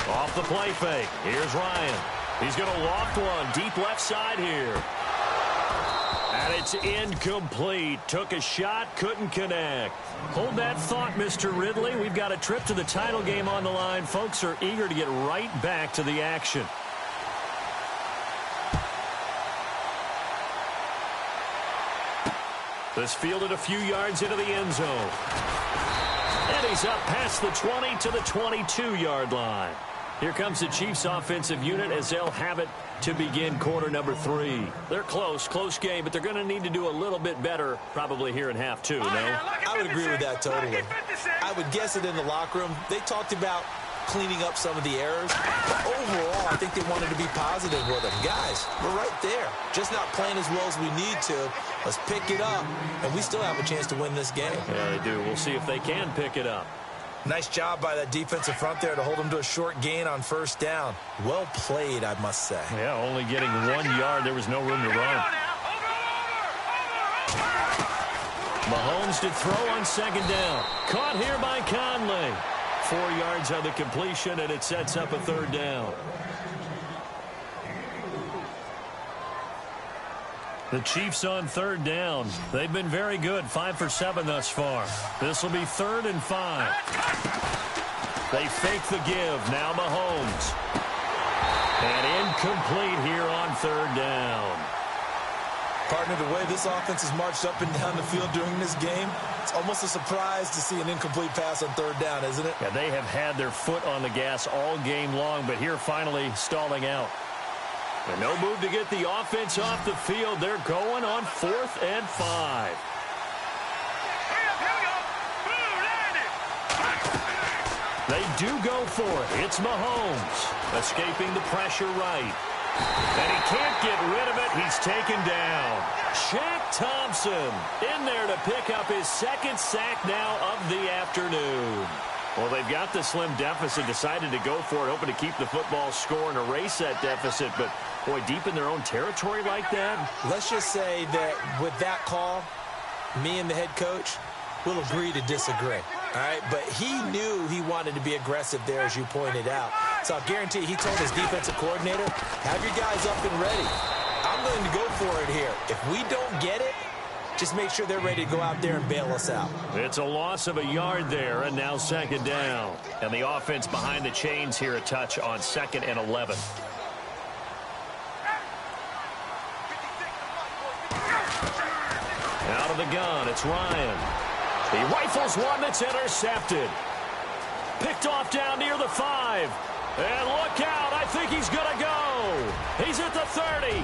Off the play fake. Here's Ryan. He's going to loft one deep left side here. And it's incomplete. Took a shot, couldn't connect. Hold that thought, Mr. Ridley. We've got a trip to the title game on the line. Folks are eager to get right back to the action. This fielded a few yards into the end zone. And he's up past the 20 to the 22-yard line. Here comes the Chiefs offensive unit as they'll have it to begin quarter number 3. They're close game, but they're going to need to do a little bit better probably here in half 2, no? I would agree with that totally. I would guess it in the locker room. They talked about cleaning up some of the errors, but overall, I think they wanted to be positive with them. Guys, we're right there. Just not playing as well as we need to. Let's pick it up, and we still have a chance to win this game. Yeah, they do. We'll see if they can pick it up. Nice job by that defensive front there to hold them to a short gain on first down. Well played, I must say. Yeah, only getting 1 yard. There was no room to run. Mahomes to throw on second down. Caught here by Conley. 4 yards on the completion, and it sets up a third down. The Chiefs on third down. They've been very good, 5 for 7 thus far. This will be 3rd and 5. They fake the give. Now Mahomes. And incomplete here on third down. Partner, the way this offense has marched up and down the field during this game, it's almost a surprise to see an incomplete pass on third down, isn't it? Yeah, they have had their foot on the gas all game long, but here finally stalling out. And no move to get the offense off the field. They're going on 4th and 5. They do go for it. It's Mahomes escaping the pressure right. And he can't get rid of it. He's taken down. Shaq Thompson in there to pick up his 2nd sack now of the afternoon. Well, they've got the slim deficit, decided to go for it, hoping to keep the football score and erase that deficit. But, boy, deep in their own territory like that. Let's just say that with that call, me and the head coach will agree to disagree. All right, but he knew he wanted to be aggressive there, as you pointed out. So I'll guarantee he told his defensive coordinator, have your guys up and ready. I'm going to go for it here. If we don't get it, just make sure they're ready to go out there and bail us out. It's a loss of a yard there, and now 2nd down. And the offense behind the chains here, a touch on 2nd and 11. Out of the gun, it's Ryan. He rifles one that's intercepted. Picked off down near the 5. And look out, I think he's going to go. He's at the 30.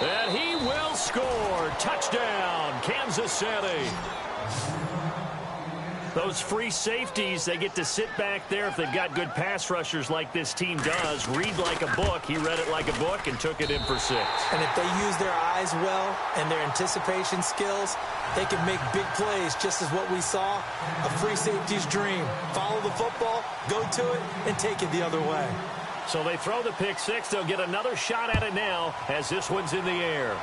And he will score. Touchdown, Kansas City. Those free safeties, they get to sit back there if they've got good pass rushers like this team does. Read like a book. He read it like a book and took it in for 6. And if they use their eyes well and their anticipation skills, they can make big plays, just as what we saw. A free safety's dream. Follow the football, go to it, and take it the other way. So they throw the pick 6. They'll get another shot at it now as this one's in the air.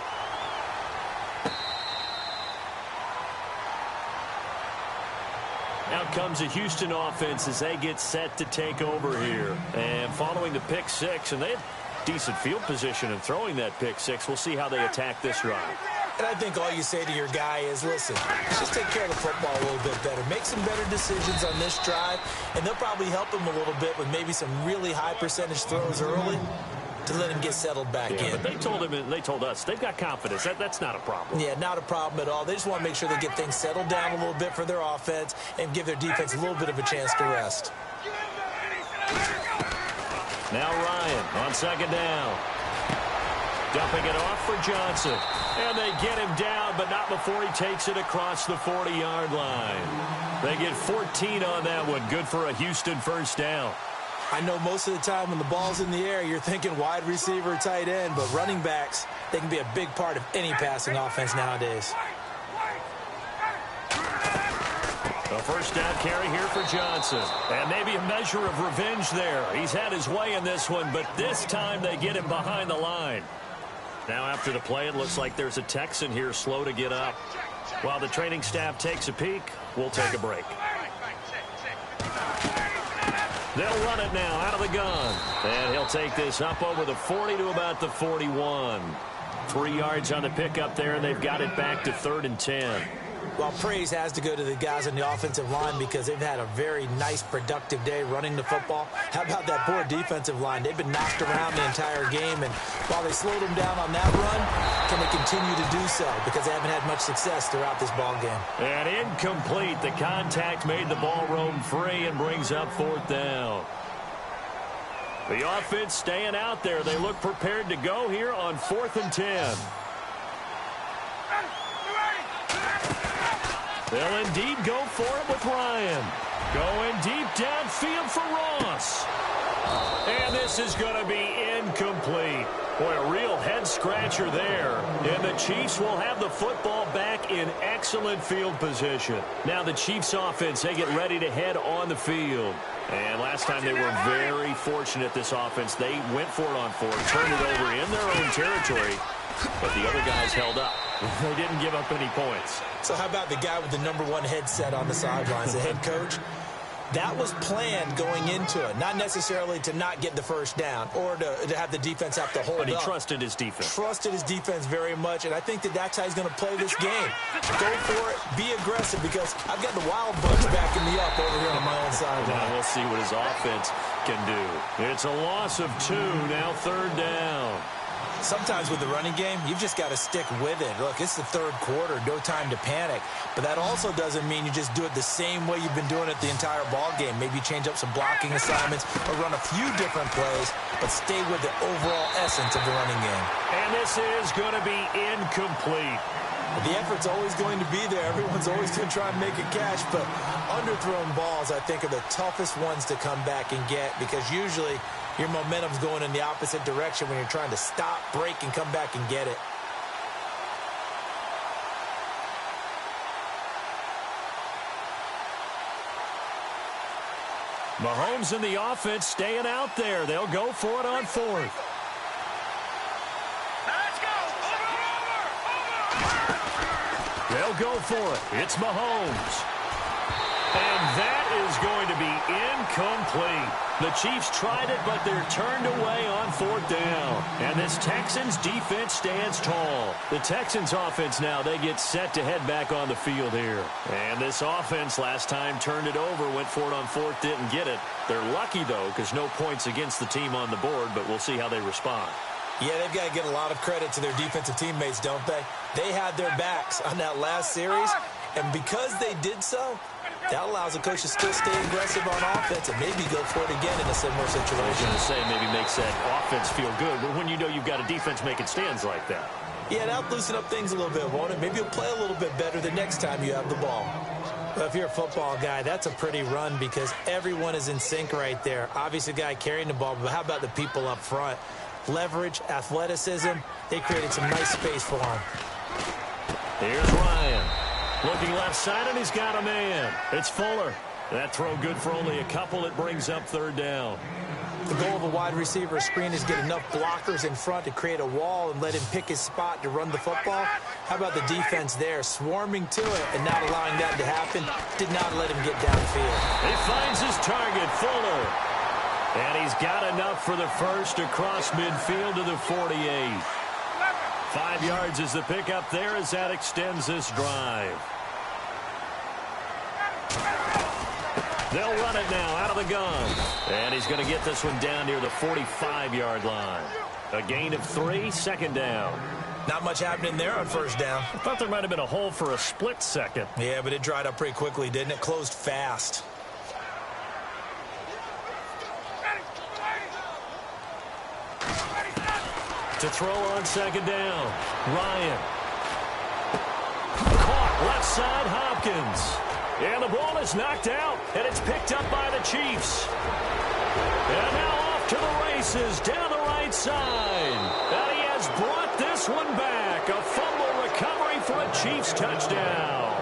Out comes the Houston offense as they get set to take over here. And following the pick 6, and they had decent field position in throwing that pick 6. We'll see how they attack this drive. And I think all you say to your guy is, listen, just take care of the football a little bit better. Make some better decisions on this drive, and they'll probably help him a little bit with maybe some really high percentage throws early to let him get settled back in. But they told him, and they told us, they've got confidence. That's not a problem. Yeah, not a problem at all. They just want to make sure they get things settled down a little bit for their offense and give their defense a little bit of a chance to rest. Now Ryan on 2nd down. Dumping it off for Johnson. And they get him down, but not before he takes it across the 40-yard line. They get 14 on that one. Good for a Houston first down. I know most of the time when the ball's in the air, you're thinking wide receiver, tight end, but running backs, they can be a big part of any passing offense nowadays. A first down carry here for Johnson. And maybe a measure of revenge there. He's had his way in this one, but this time they get him behind the line. Now after the play, it looks like there's a Texan here slow to get up. While the training staff takes a peek, we'll take a break. They'll run it now out of the gun. And he'll take this up over the 40 to about the 41. 3 yards on the pickup there, and they've got it back to 3rd and 10. Well, praise has to go to the guys on the offensive line because they've had a very nice, productive day running the football. How about that poor defensive line? They've been knocked around the entire game, and while they slowed them down on that run, can they continue to do so because they haven't had much success throughout this ball game. And incomplete. The contact made the ball roam free and brings up 4th down. The offense staying out there. They look prepared to go here on 4th and 10. They'll indeed go for it with Ryan. Going deep downfield for Ross. And this is going to be incomplete. Boy, a real head-scratcher there. And the Chiefs will have the football back in excellent field position. Now the Chiefs offense, they get ready to head on the field. And last time they were very fortunate, this offense. They went for it on 4, turned it over in their own territory. But the other guys held up. They didn't give up any points. So how about the guy with the #1 headset on the sidelines, the head coach? That was planned going into it, not necessarily to not get the first down or to have the defense have to hold up. But he trusted his defense. Trusted his defense very much, and I think that's how he's going to play this game. Go for it, be aggressive, because I've got the wild bucks backing me up over here on my own side. Now we'll see what his offense can do. It's a loss of 2, now 3rd down. Sometimes with the running game, you've just got to stick with it. Look, it's the 3rd quarter, no time to panic. But that also doesn't mean you just do it the same way you've been doing it the entire ball game. Maybe change up some blocking assignments or run a few different plays, but stay with the overall essence of the running game. And this is going to be incomplete. The effort's always going to be there. Everyone's always going to try and make a catch, but underthrown balls, I think, are the toughest ones to come back and get, because usually your momentum's going in the opposite direction when you're trying to stop, break, and come back and get it. Mahomes and the offense staying out there. They'll go for it on 4th. Let's go. Over. They'll go for it. It's Mahomes. And that is going to be incomplete. The Chiefs tried it, but they're turned away on 4th down. And this Texans defense stands tall. The Texans offense now, they get set to head back on the field here. And this offense last time turned it over, went for it on 4th, didn't get it. They're lucky, though, because no points against the team on the board, but we'll see how they respond. Yeah, they've got to get a lot of credit to their defensive teammates, don't they? They had their backs on that last series, and because they did so, that allows the coach to still stay aggressive on offense and maybe go for it again in a similar situation. I was going to say maybe makes that offense feel good, but when you know you've got a defense making stands like that. Yeah, that'll loosen up things a little bit, won't it? Maybe you'll play a little bit better the next time you have the ball. Well, if you're a football guy, that's a pretty run because everyone is in sync right there. Obviously, the guy carrying the ball, but how about the people up front? Leverage, athleticism, they created some nice space for him. Here's Ryan. Looking left side, and he's got a man. It's Fuller. That throw good for only a couple. It brings up 3rd down. The goal of a wide receiver screen is get enough blockers in front to create a wall and let him pick his spot to run the football. How about the defense there, swarming to it and not allowing that to happen? Did not let him get downfield. He finds his target, Fuller. And he's got enough for the first across midfield to the 48. 5 yards is the pickup there as that extends this drive. They'll run it now out of the gun. And he's going to get this one down near the 45-yard line. A gain of 3, 2nd down. Not much happening there on 1st down. I thought there might have been a hole for a split second. Yeah, but it dried up pretty quickly, didn't it? Closed fast. To throw on 2nd down. Ryan. Caught left side, Hopkins. And the ball is knocked out, and it's picked up by the Chiefs. And now off to the races down the right side. And he has brought this one back. A fumble recovery for a Chiefs touchdown.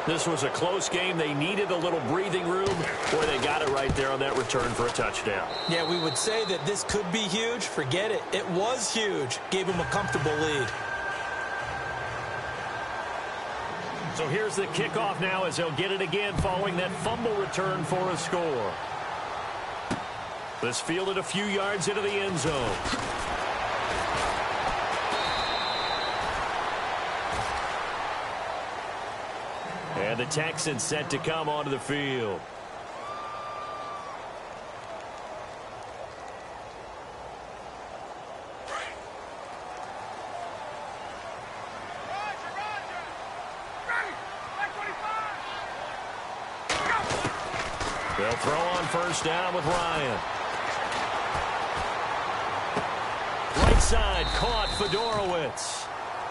This was a close game. They needed a little breathing room. Boy, they got it right there on that return for a touchdown. Yeah, we would say that this could be huge. Forget it. It was huge. Gave him a comfortable lead. So here's the kickoff now as they'll get it again following that fumble return for a score. This fielded a few yards into the end zone. And the Texans set to come onto the field. They'll throw on first down with Ryan. Right side, caught Fedorowicz.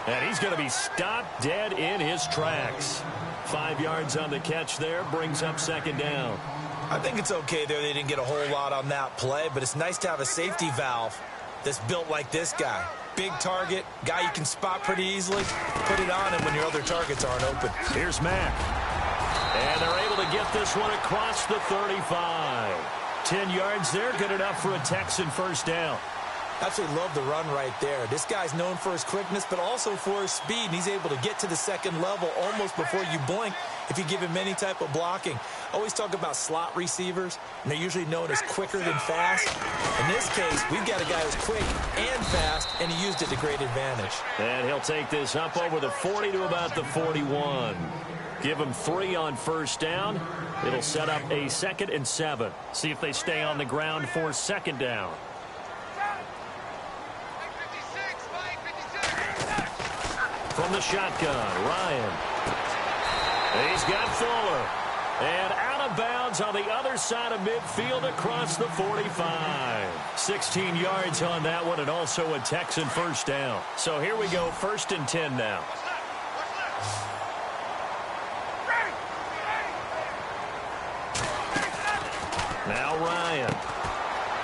And he's going to be stopped dead in his tracks. 5 yards on the catch there, brings up second down. I think it's okay there. They didn't get a whole lot on that play, but it's nice to have a safety valve that's built like this guy. Big target, guy you can spot pretty easily. Put it on him when your other targets aren't open. Here's Mack. And they're able to get this one across the 35. 10 yards there, good enough for a Texan first down. Absolutely love the run right there. This guy's known for his quickness, but also for his speed. And he's able to get to the second level almost before you blink if you give him any type of blocking. I always talk about slot receivers, and they're usually known as quicker than fast. In this case, we've got a guy who's quick and fast, and he used it to great advantage. And he'll take this up over the 40 to about the 41. Give him 3 on first down. It'll set up a 2nd and 7. See if they stay on the ground for second down. From the shotgun, Ryan. He's got Fuller. And out of bounds on the other side of midfield across the 45. 16 yards on that one, and also a Texan first down. So here we go, 1st and 10 now. Now Ryan.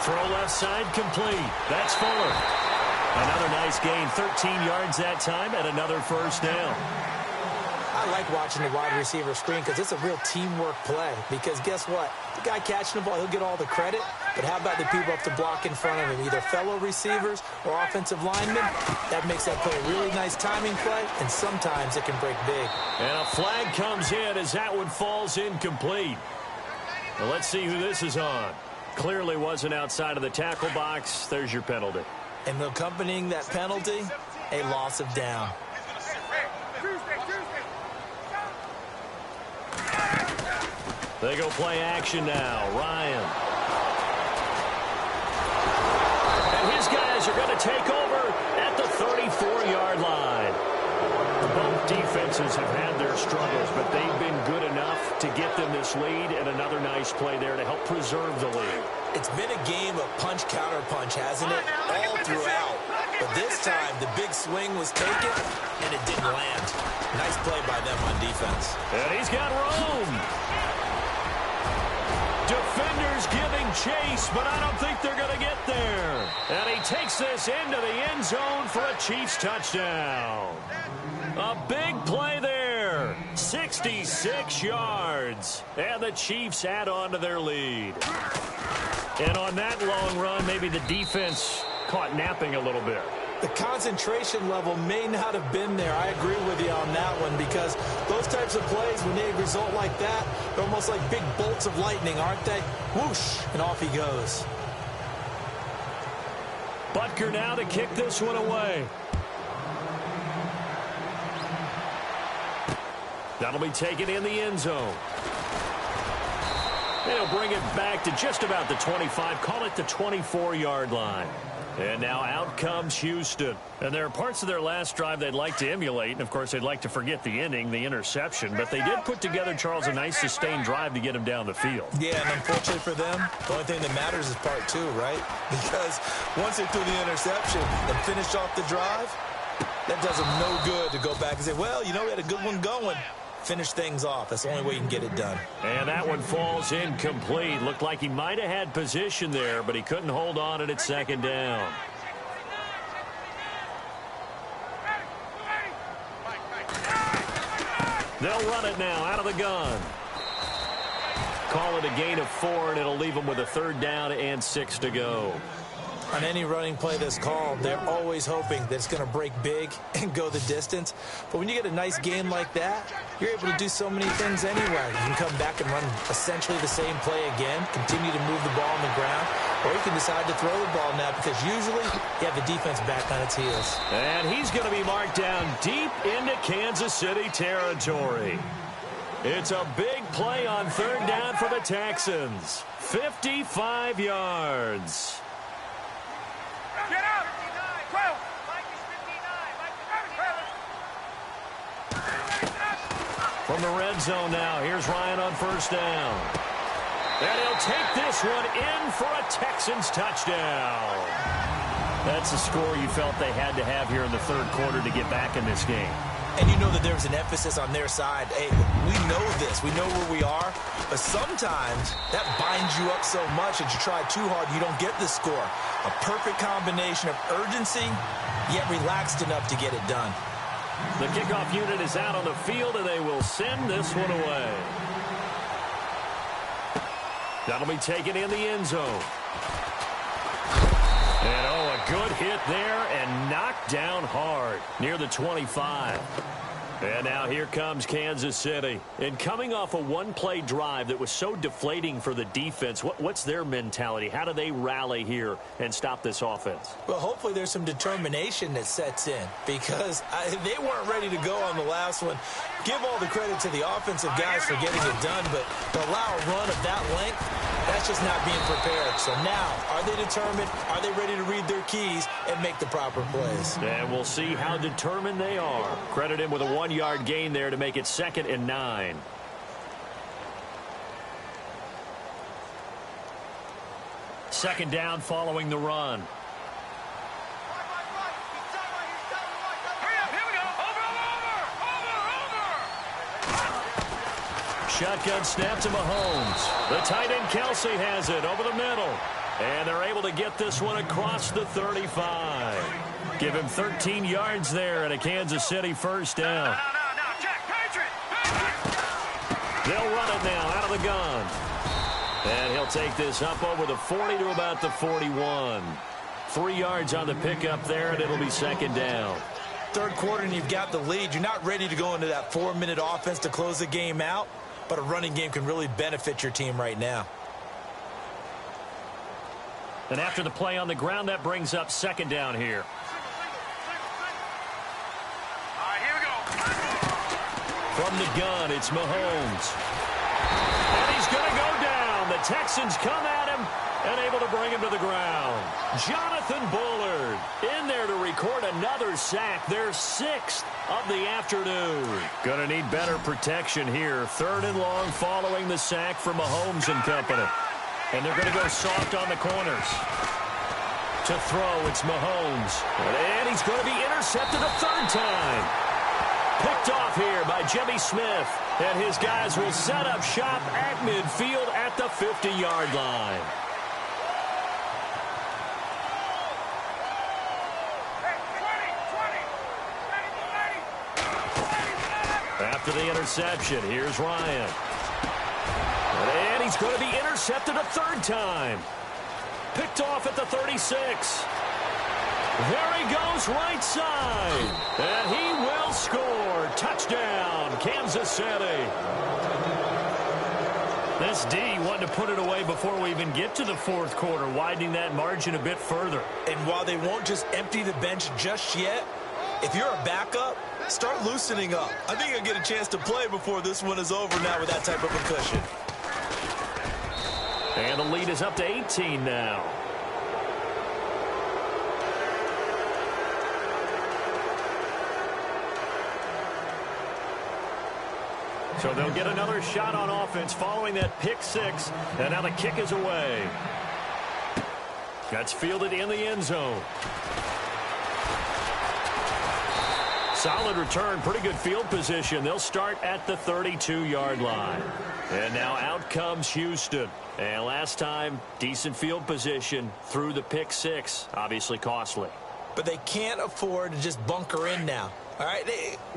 Throw left side complete. That's Fuller. Another nice gain, 13 yards that time, and another first down. I like watching the wide receiver screen because it's a real teamwork play. Because guess what? The guy catching the ball, he'll get all the credit. But how about the people up to block in front of him? Either fellow receivers or offensive linemen. That makes that play a really nice timing play, and sometimes it can break big. And a flag comes in as that one falls incomplete. Well, let's see who this is on. Clearly wasn't outside of the tackle box. There's your penalty. And accompanying that penalty, a loss of down. They go play action now. Ryan. And his guys are going to take over at the 34-yard line. Both defenses have had their struggles, but they've been good enough to get them this lead, and another nice play there to help preserve the lead. It's been a game of punch-counter-punch, hasn't it? All throughout. But this time, the big swing was taken, and it didn't land. Nice play by them on defense. And he's got room. Defenders giving chase, but I don't think they're going to get there. And he takes this into the end zone for a Chiefs touchdown. A big play there. 66 yards. And the Chiefs add on to their lead. And on that long run, maybe the defense caught napping a little bit. The concentration level may not have been there. I agree with you on that one, because those types of plays, when they result like that, they're almost like big bolts of lightning, aren't they? Whoosh, and off he goes. Butker now to kick this one away. That'll be taken in the end zone. They'll bring it back to just about the 25. Call it the 24-yard line. And now out comes Houston. And there are parts of their last drive they'd like to emulate. And, of course, they'd like to forget the ending, the interception. But they did put together, Charles, a nice sustained drive to get him down the field. Yeah, and unfortunately for them, the only thing that matters is part 2, right? Because once they threw the interception and finished off the drive, that does them no good to go back and say, well, you know, we had a good one going. Finish things off. That's the only way you can get it done. And that one falls incomplete. Looked like he might have had position there, but he couldn't hold on at second down. They'll run it now out of the gun. Call it a gain of 4, and it'll leave them with a 3rd down and 6 to go. On any running play that's called, they're always hoping that it's going to break big and go the distance. But when you get a nice game like that, you're able to do so many things anyway. You can come back and run essentially the same play again, continue to move the ball on the ground, or you can decide to throw the ball now, because usually you have the defense back on its heels. And he's going to be marked down deep into Kansas City territory. It's a big play on 3rd down for the Texans. 55 yards. Get out! 12! From the red zone now, here's Ryan on 1st down. And he'll take this one in for a Texans touchdown. That's a score you felt they had to have here in the third quarter to get back in this game. And you know that there was an emphasis on their side. Hey, we know this. We know where we are. But sometimes that binds you up so much that you try too hard, you don't get the score. A perfect combination of urgency, yet relaxed enough to get it done. The kickoff unit is out on the field, and they will send this one away. That'll be taken in the end zone. And, oh, a good hit there and knocked down hard near the 25. And now here comes Kansas City. And coming off a one-play drive that was so deflating for the defense, what's their mentality? How do they rally here and stop this offense? Well, hopefully there's some determination that sets in because they weren't ready to go on the last one. Give all the credit to the offensive guys for getting it done, but to allow a run of that length, that's just not being prepared. So now, are they determined? Are they ready to read their keys and make the proper plays? And we'll see how determined they are. Credit him with a 1-yard gain there to make it 2nd and 9. Second down following the run. Shotgun snap to Mahomes. The tight end Kelsey has it over the middle. And they're able to get this one across the 35. Give him 13 yards there and a Kansas City first down. They'll run it now out of the gun. And he'll take this up over the 40 to about the 41. 3 yards on the pickup there, and it'll be second down. Third quarter and you've got the lead. You're not ready to go into that 4-minute offense to close the game out. But a running game can really benefit your team right now. And after the play on the ground, that brings up second down here. All right, here we go. From the gun, it's Mahomes. And he's going to go down. The Texans come at him and able to bring him to the ground. Jonathan Bullard in there to record another sack. Their 6th of the afternoon. Going to need better protection here. 3rd and long following the sack from Mahomes and company. And they're going to go soft on the corners. To throw, it's Mahomes. And he's going to be intercepted a 3rd time. Picked off here by Jimmy Smith. And his guys will set up shop at midfield at the 50-yard line. After the interception, here's Ryan. And he's going to be intercepted a 3rd time. Picked off at the 36. There he goes right side. And he will score. Touchdown, Kansas City. This D wanted to put it away before we even get to the 4th quarter, widening that margin a bit further. And while they won't just empty the bench just yet, if you're a backup, start loosening up. I think you'll get a chance to play before this one is over now with that type of a cushion. And the lead is up to 18 now. So they'll get another shot on offense following that pick 6. And now the kick is away. That's fielded in the end zone. Solid return, pretty good field position. They'll start at the 32-yard line. And now out comes Houston. And last time, decent field position through the pick 6. Obviously costly. But they can't afford to just bunker in now. All right,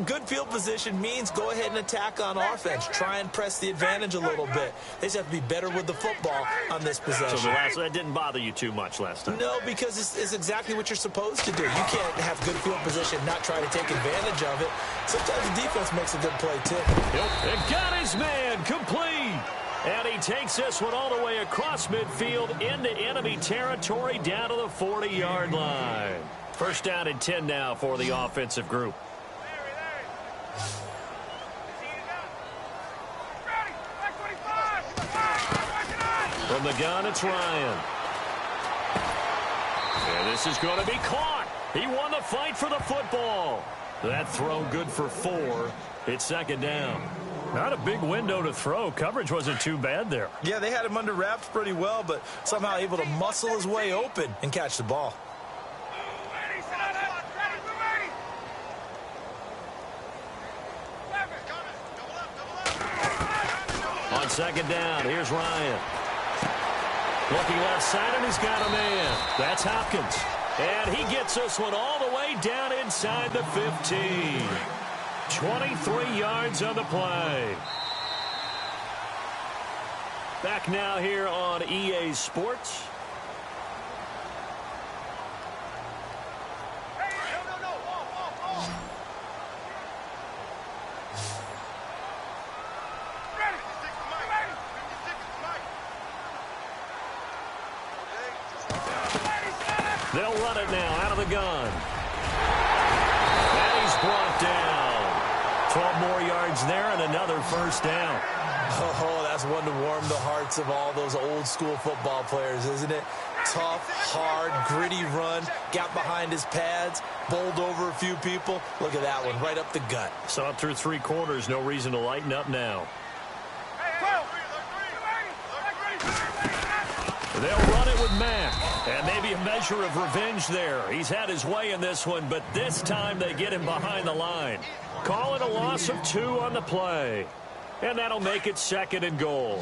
good field position means go ahead and attack on offense. Try and press the advantage a little bit. They just have to be better with the football on this possession. So that didn't bother you too much last time? No, because it's exactly what you're supposed to do. You can't have good field position, not try to take advantage of it. Sometimes the defense makes a good play, too. Yep, and got his man complete. And he takes this one all the way across midfield into enemy territory down to the 40-yard line. First down and 10 now for the offensive group. From the gun, it's Ryan. And this is going to be caught. He won the fight for the football. That throw good for 4. It's second down. Not a big window to throw. Coverage wasn't too bad there. Yeah, they had him under wraps pretty well, but somehow able to muscle his way open and catch the ball. On second down, here's Ryan. Looking left side, and he's got a man. That's Hopkins. And he gets this one all the way down inside the 15. 23 yards on the play. Back now here on EA Sports. They'll run it now out of the gun. And he's brought down. 12 more yards there and another first down. Oh, that's one to warm the hearts of all those old school football players, isn't it? Tough, hard, gritty run. Got behind his pads. Bowled over a few people. Look at that one, right up the gut. Saw it through 3 quarters. No reason to lighten up now. They'll run it with Mack. And maybe a measure of revenge there. He's had his way in this one, but this time they get him behind the line. Call it a loss of 2 on the play. And that'll make it 2nd and goal.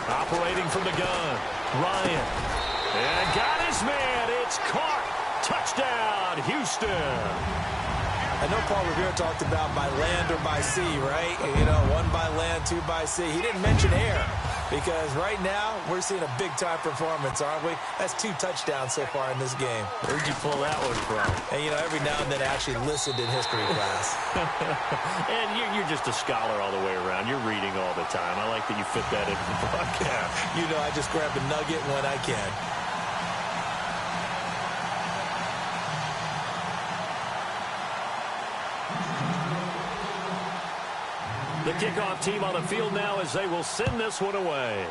Operating from the gun. Ryan. And got his man. It's caught. Touchdown, Houston. I know Paul Revere talked about by land or by sea, right? You know, 1 by land, 2 by sea. He didn't mention air because right now we're seeing a big-time performance, aren't we? That's 2 touchdowns so far in this game. Where'd you pull that one from? And, you know, every now and then I actually listened in history class. And you're just a scholar all the way around. You're reading all the time. I like that you fit that into the broadcast. You know, I just grab a nugget when I can. The kickoff team on the field now as they will send this one away.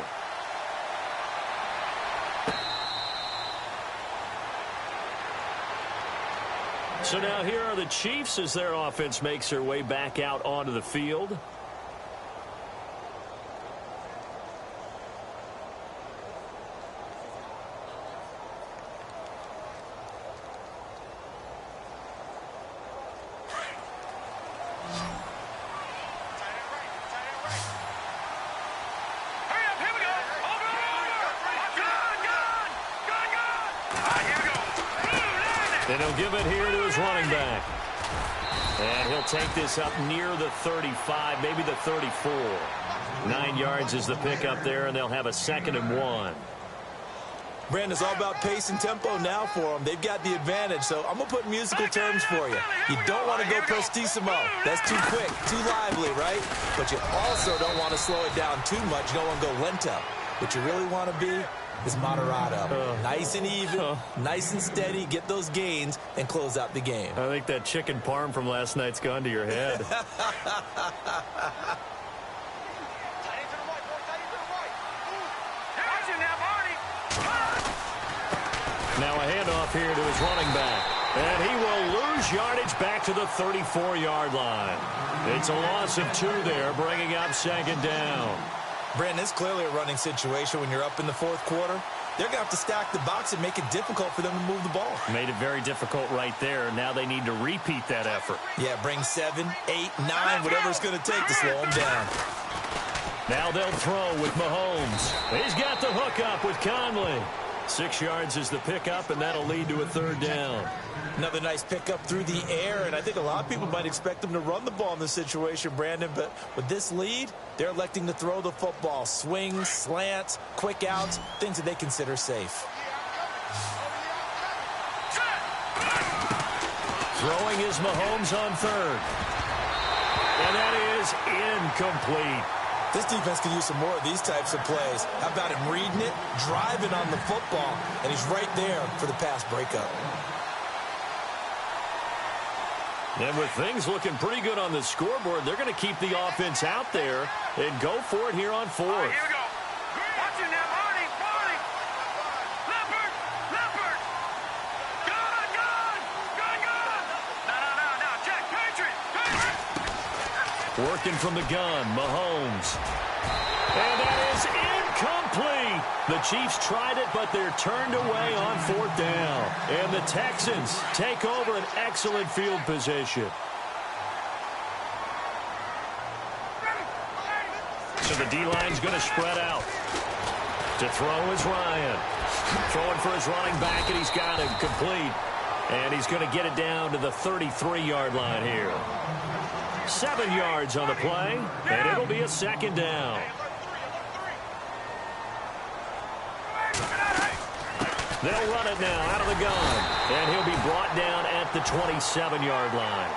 So now here are the Chiefs as their offense makes their way back out onto the field. And he'll give it here to his running back. And he'll take this up near the 35, maybe the 34. 9 yards is the pickup there, and they'll have a 2nd and 1. Brandon, it's all about pace and tempo now for them. They've got the advantage, so I'm going to put musical terms for you. You don't want to go prestissimo. That's too quick, too lively, right? But you also don't want to slow it down too much. You don't want to go lento. What you really want to be is moderato. Nice and even, nice and steady, get those gains, and close out the game. I think that chicken parm from last night's gone to your head. Now a handoff here to his running back. And he will lose yardage back to the 34-yard line. It's a loss of 2 there, bringing up 2nd down. Brandon, it's clearly a running situation when you're up in the 4th quarter. They're going to have to stack the box and make it difficult for them to move the ball. Made it very difficult right there. Now they need to repeat that effort. Yeah, bring 7, 8, 9, whatever it's going to take to slow them down. Now they'll throw with Mahomes. He's got the hook up with Conley. 6 yards is the pickup, and that'll lead to a 3rd down. Another nice pickup through the air, and I think a lot of people might expect them to run the ball in this situation, Brandon, but with this lead, they're electing to throw the football. Swings, slants, quick outs, things that they consider safe. Throwing is Mahomes on 3rd. And that is incomplete. This defense can use some more of these types of plays. How about him reading it, driving on the football, and he's right there for the pass breakup. And with things looking pretty good on the scoreboard, they're going to keep the offense out there and go for it here on 4th. Here we go. Watch it now, Barney. Leopard. working from the gun. Mahomes. And that is incomplete. The Chiefs tried it, but they're turned away on 4th down. And the Texans take over an excellent field position. So the D-line's going to spread out. To throw is Ryan. Throwing for his running back, and he's got him complete. And he's going to get it down to the 33-yard line here. 7 yards on the play, and it'll be a 2nd down. They'll run it now out of the gun, and he'll be brought down at the 27-yard line.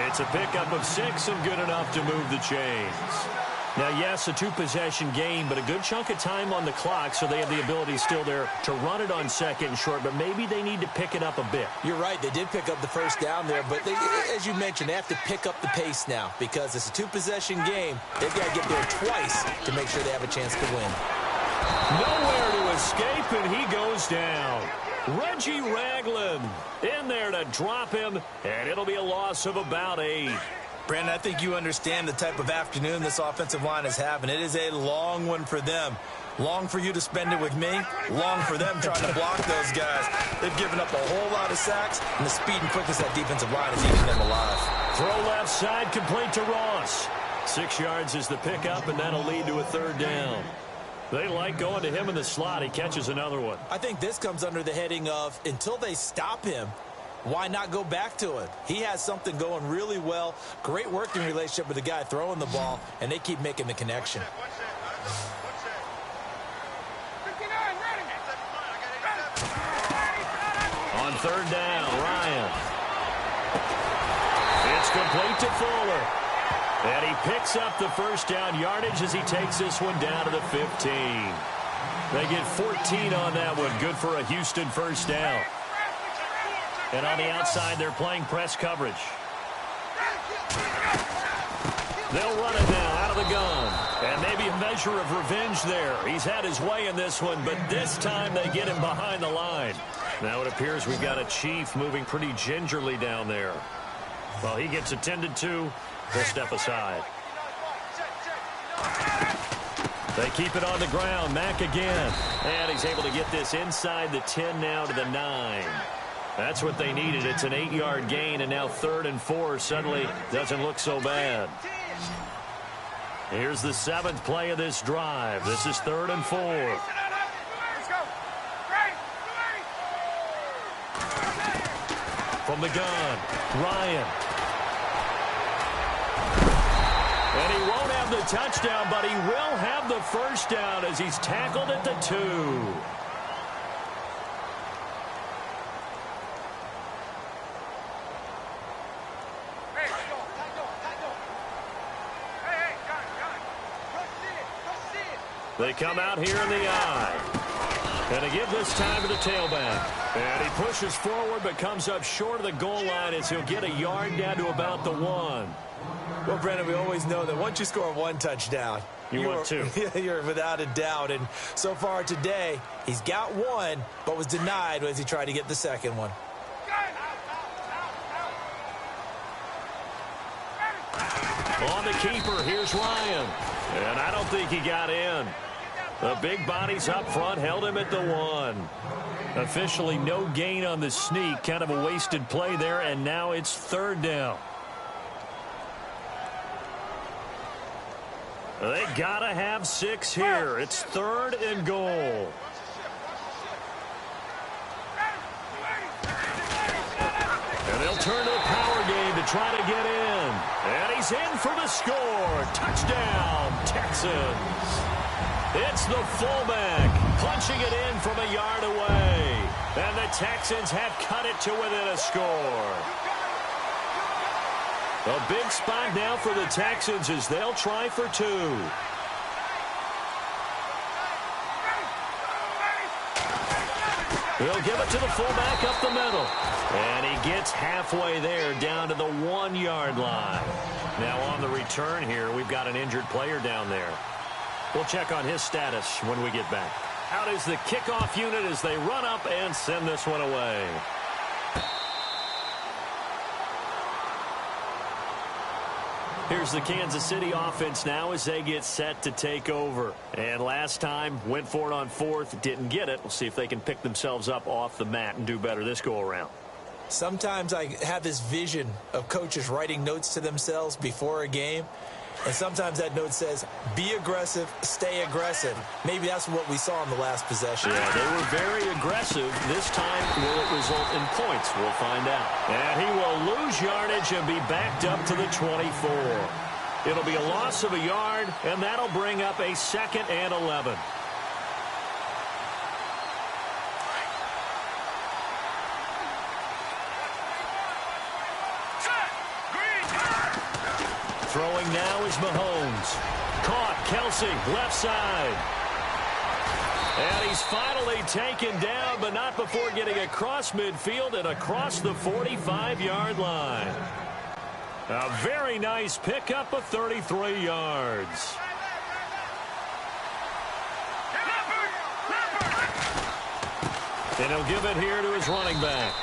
It's a pickup of 6 and good enough to move the chains. Now, yes, a 2-possession game, but a good chunk of time on the clock, so they have the ability still there to run it on 2nd and short, but maybe they need to pick it up a bit. You're right. They did pick up the 1st down there, but they, as you mentioned, they have to pick up the pace now because it's a 2-possession game. They've got to get there twice to make sure they have a chance to win. Nowhere to escape, and he goes down. Reggie Ragland in there to drop him, and it'll be a loss of about 8. Brandon, I think you understand the type of afternoon this offensive line is having. It is a long one for them. Long for you to spend it with me. Long for them trying to block those guys. They've given up a whole lot of sacks, and the speed and quickness of that defensive line is eating them alive. Throw left side, complete to Ross. 6 yards is the pickup, and that'll lead to a 3rd down. They like going to him in the slot. He catches another one. I think this comes under the heading of until they stop him, why not go back to it? He has something going really well. Great working relationship with the guy throwing the ball, and they keep making the connection. On 3rd down, Ryan. It's complete to Fuller. And he picks up the 1st down yardage as he takes this one down to the 15. They get 14 on that one. Good for a Houston 1st down. And on the outside, they're playing press coverage. They'll run it now out of the gun. And maybe a measure of revenge there. He's had his way in this one, but this time they get him behind the line. Now it appears we've got a Chief moving pretty gingerly down there. Well, he gets attended to. He'll step aside. They keep it on the ground. Mack again. And he's able to get this inside the 10 now to the 9. That's what they needed. It's an 8-yard gain, and now 3rd and 4 suddenly doesn't look so bad. Here's the 7th play of this drive. This is 3rd and 4. From the gun, Ryan. And he won't have the touchdown, but he will have the 1st down as he's tackled at the 2. They come out here in the eye. And they give this time to the tailback. And he pushes forward but comes up short of the goal line as he'll get a yard down to about the 1. Well, Brandon, we always know that once you score 1 touchdown, you want 2. You're without a doubt. And so far today, he's got 1, but was denied as he tried to get the 2nd one. On the keeper, here's Ryan. And I don't think he got in. The big bodies up front held him at the 1. Officially no gain on the sneak. Kind of a wasted play there, and now it's 3rd down. They gotta have 6 here. It's 3rd and goal. And they'll turn to the power game to try to get in. And he's in for the score. Touchdown, Texans. It's the fullback punching it in from a yard away. And the Texans have cut it to within a score. A big spot now for the Texans as they'll try for 2. They'll give it to the fullback up the middle. And he gets halfway there down to the 1-yard line. Now on the return here, we've got an injured player down there. We'll check on his status when we get back. Out is the kickoff unit as they run up and send this one away. Here's the Kansas City offense now as they get set to take over. And last time, went for it on fourth, didn't get it. We'll see if they can pick themselves up off the mat and do better this go-around. Sometimes I have this vision of coaches writing notes to themselves before a game. And sometimes that note says, be aggressive, stay aggressive. Maybe that's what we saw in the last possession. Yeah, they were very aggressive. This time, will it result in points? We'll find out. And he will lose yardage and be backed up to the 24. It'll be a loss of a yard, and that'll bring up a 2nd and 11. Throwing now is Mahomes. Caught, Kelsey, left side. And he's finally taken down, but not before getting across midfield and across the 45-yard line. A very nice pickup of 33 yards. And he'll give it here to his running back.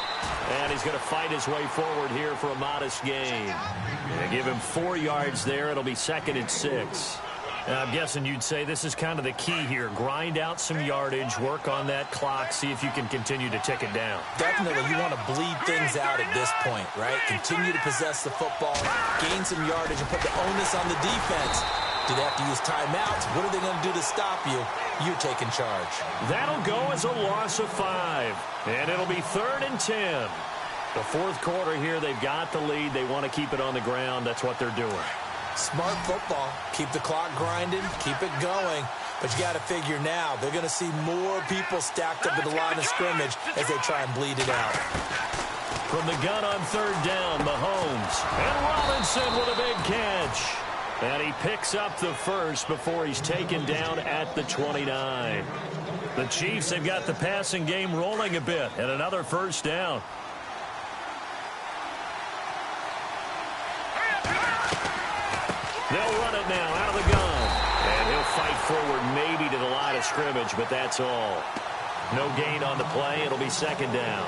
And he's going to fight his way forward here for a modest gain. They give him 4 yards there. It'll be 2nd and 6. I'm guessing you'd say this is kind of the key here. Grind out some yardage, work on that clock, see if you can continue to tick it down. Definitely, you want to bleed things out at this point, right? Continue to possess the football, gain some yardage, and put the onus on the defense. Do they have to use timeouts? What are they going to do to stop you? You're taking charge. That'll go as a loss of 5. And it'll be 3rd and 10. The 4th quarter here, they've got the lead. They want to keep it on the ground. That's what they're doing. Smart football. Keep the clock grinding. Keep it going. But you got to figure now, they're going to see more people stacked up at the line of scrimmage as they try and bleed it out. From the gun on 3rd down, Mahomes. And Robinson with a big catch. And he picks up the first before he's taken down at the 29. The Chiefs have got the passing game rolling a bit. And another 1st down. They'll run it now out of the gun. And he'll fight forward maybe to the line of scrimmage, but that's all. No gain on the play. It'll be 2nd down.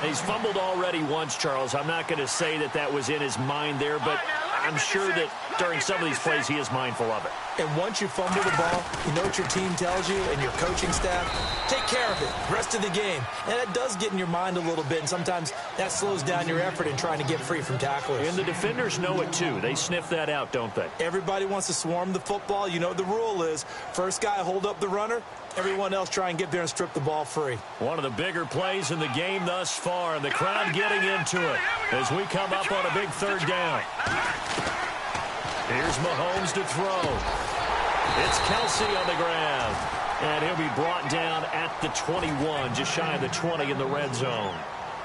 He's fumbled already once, Charles. I'm not going to say that that was in his mind there, but I'm sure that during some of these plays he is mindful of it. And once you fumble the ball, you know what your team tells you and your coaching staff? Take care of it. Rest of the game. And it does get in your mind a little bit, and sometimes that slows down your effort in trying to get free from tacklers. And the defenders know it too. They sniff that out, don't they? Everybody wants to swarm the football. You know what the rule is. First guy hold up the runner. Everyone else try and get there and strip the ball free. One of the bigger plays in the game thus far, and the crowd getting into it as we come up on a big 3rd down. Here's Mahomes to throw. It's Kelsey on the ground. And he'll be brought down at the 21, just shy of the 20 in the red zone.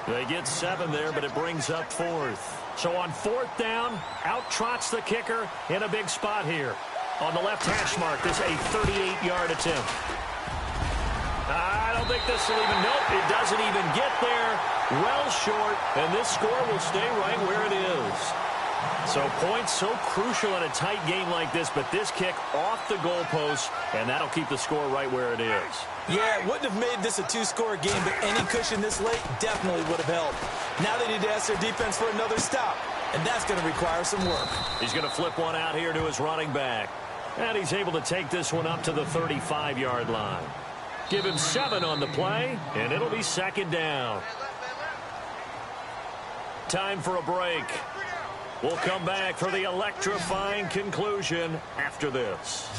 They get 7 there, but it brings up 4th. So on 4th down, out trots the kicker in a big spot here. On the left hash mark, this is a 38-yard attempt. I don't think this will even, nope, it doesn't even get there. Well short, and this score will stay right where it is. So points so crucial in a tight game like this, but this kick off the goalpost, and that'll keep the score right where it is. Yeah, it wouldn't have made this a 2-score game, but any cushion this late definitely would have helped. Now they need to ask their defense for another stop, and that's going to require some work. He's going to flip one out here to his running back, and he's able to take this one up to the 35-yard line. Give him 7 on the play, and it'll be 2nd down. Time for a break. We'll come back for the electrifying conclusion after this.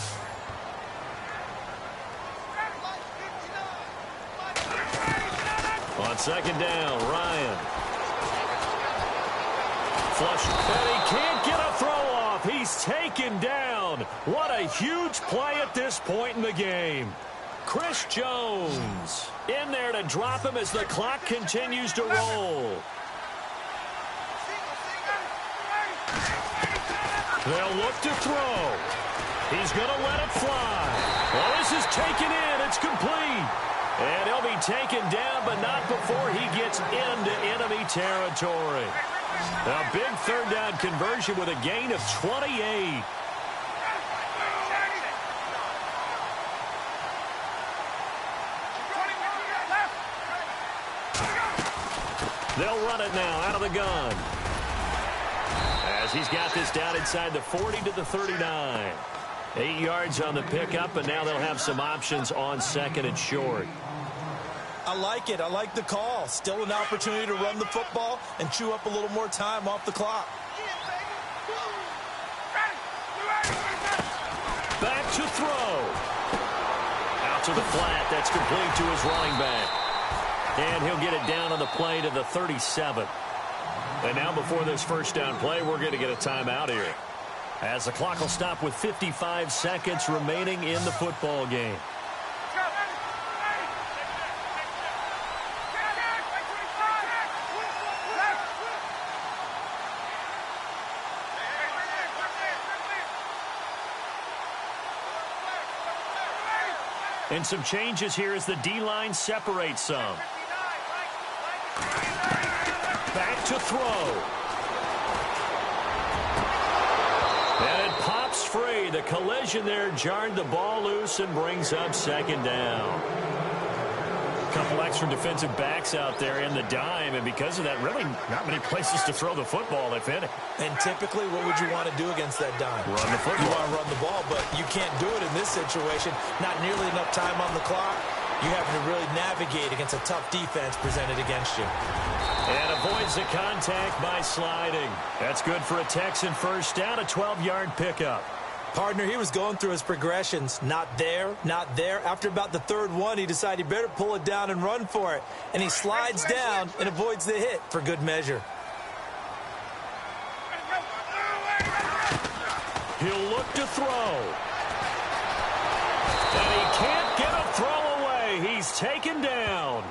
On 2nd down, Ryan. Flush, and he can't get a throw off. He's taken down. What a huge play at this point in the game. Chris Jones in there to drop him as the clock continues to roll. They'll look to throw. He's going to let it fly. Well, this is taken in. It's complete. And he'll be taken down, but not before he gets into enemy territory. A big 3rd down conversion with a gain of 28. They'll run it now out of the gun. As as he's got this down inside the 40 to the 39. 8 yards on the pickup, and now they'll have some options on second and short. I like it. I like the call. Still an opportunity to run the football and chew up a little more time off the clock. Back to throw. Out to the flat. That's complete to his running back. And he'll get it down on the play to the 37. And now before this first down play, we're going to get a timeout here, as the clock will stop with 55 seconds remaining in the football game. And some changes here as the D-line separates some. Back to throw. And it pops free. The collision there jarred the ball loose and brings up second down. A couple extra defensive backs out there in the dime, and because of that, really not many places to throw the football, if any. And typically, what would you want to do against that dime? Run the football. You want to run the ball, but you can't do it in this situation. Not nearly enough time on the clock. You have to really navigate against a tough defense presented against you. And avoids the contact by sliding. That's good for a Texan first down, a 12-yard pickup. Partner, he was going through his progressions. Not there, not there. After about the third one, he decided he better pull it down and run for it. And he slides down and avoids the hit for good measure. He'll look to throw. And he can't get a throw away. He's taken down.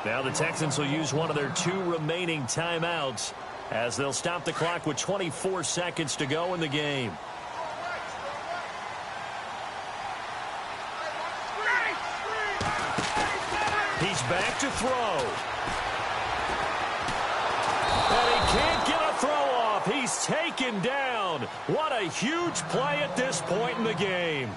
Now the Texans will use one of their 2 remaining timeouts, as they'll stop the clock with 24 seconds to go in the game. He's back to throw. And he can't get a throw off. He's taken down. What a huge play at this point in the game.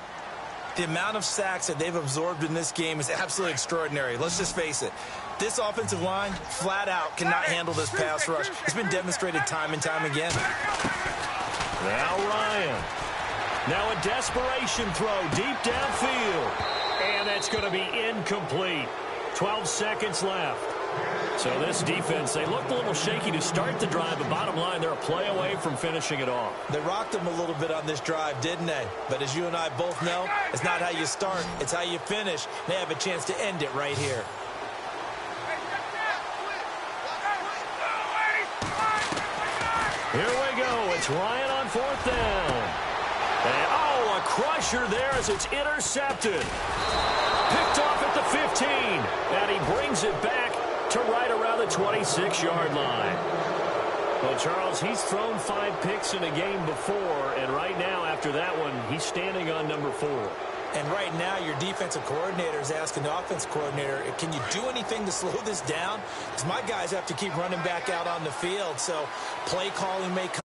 The amount of sacks that they've absorbed in this game is absolutely extraordinary. Let's just face it. This offensive line, flat out, cannot handle this pass rush. It's been demonstrated time and time again. Now Ryan. Now a desperation throw deep downfield. And that's going to be incomplete. 12 seconds left. So this defense, they looked a little shaky to start the drive, but bottom line, they're a play away from finishing it off. They rocked them a little bit on this drive, didn't they? But as you and I both know, it's not how you start, it's how you finish. They have a chance to end it right here. Here we go. It's Ryan on 4th down. And, oh, a crusher there as it's intercepted. Picked off at the 15. And he brings it back to right around the 26-yard line. Well, Charles, he's thrown 5 picks in a game before, and right now, after that one, he's standing on number 4. And right now, your defensive coordinator is asking the offensive coordinator, can you do anything to slow this down? Because my guys have to keep running back out on the field, so play calling may come.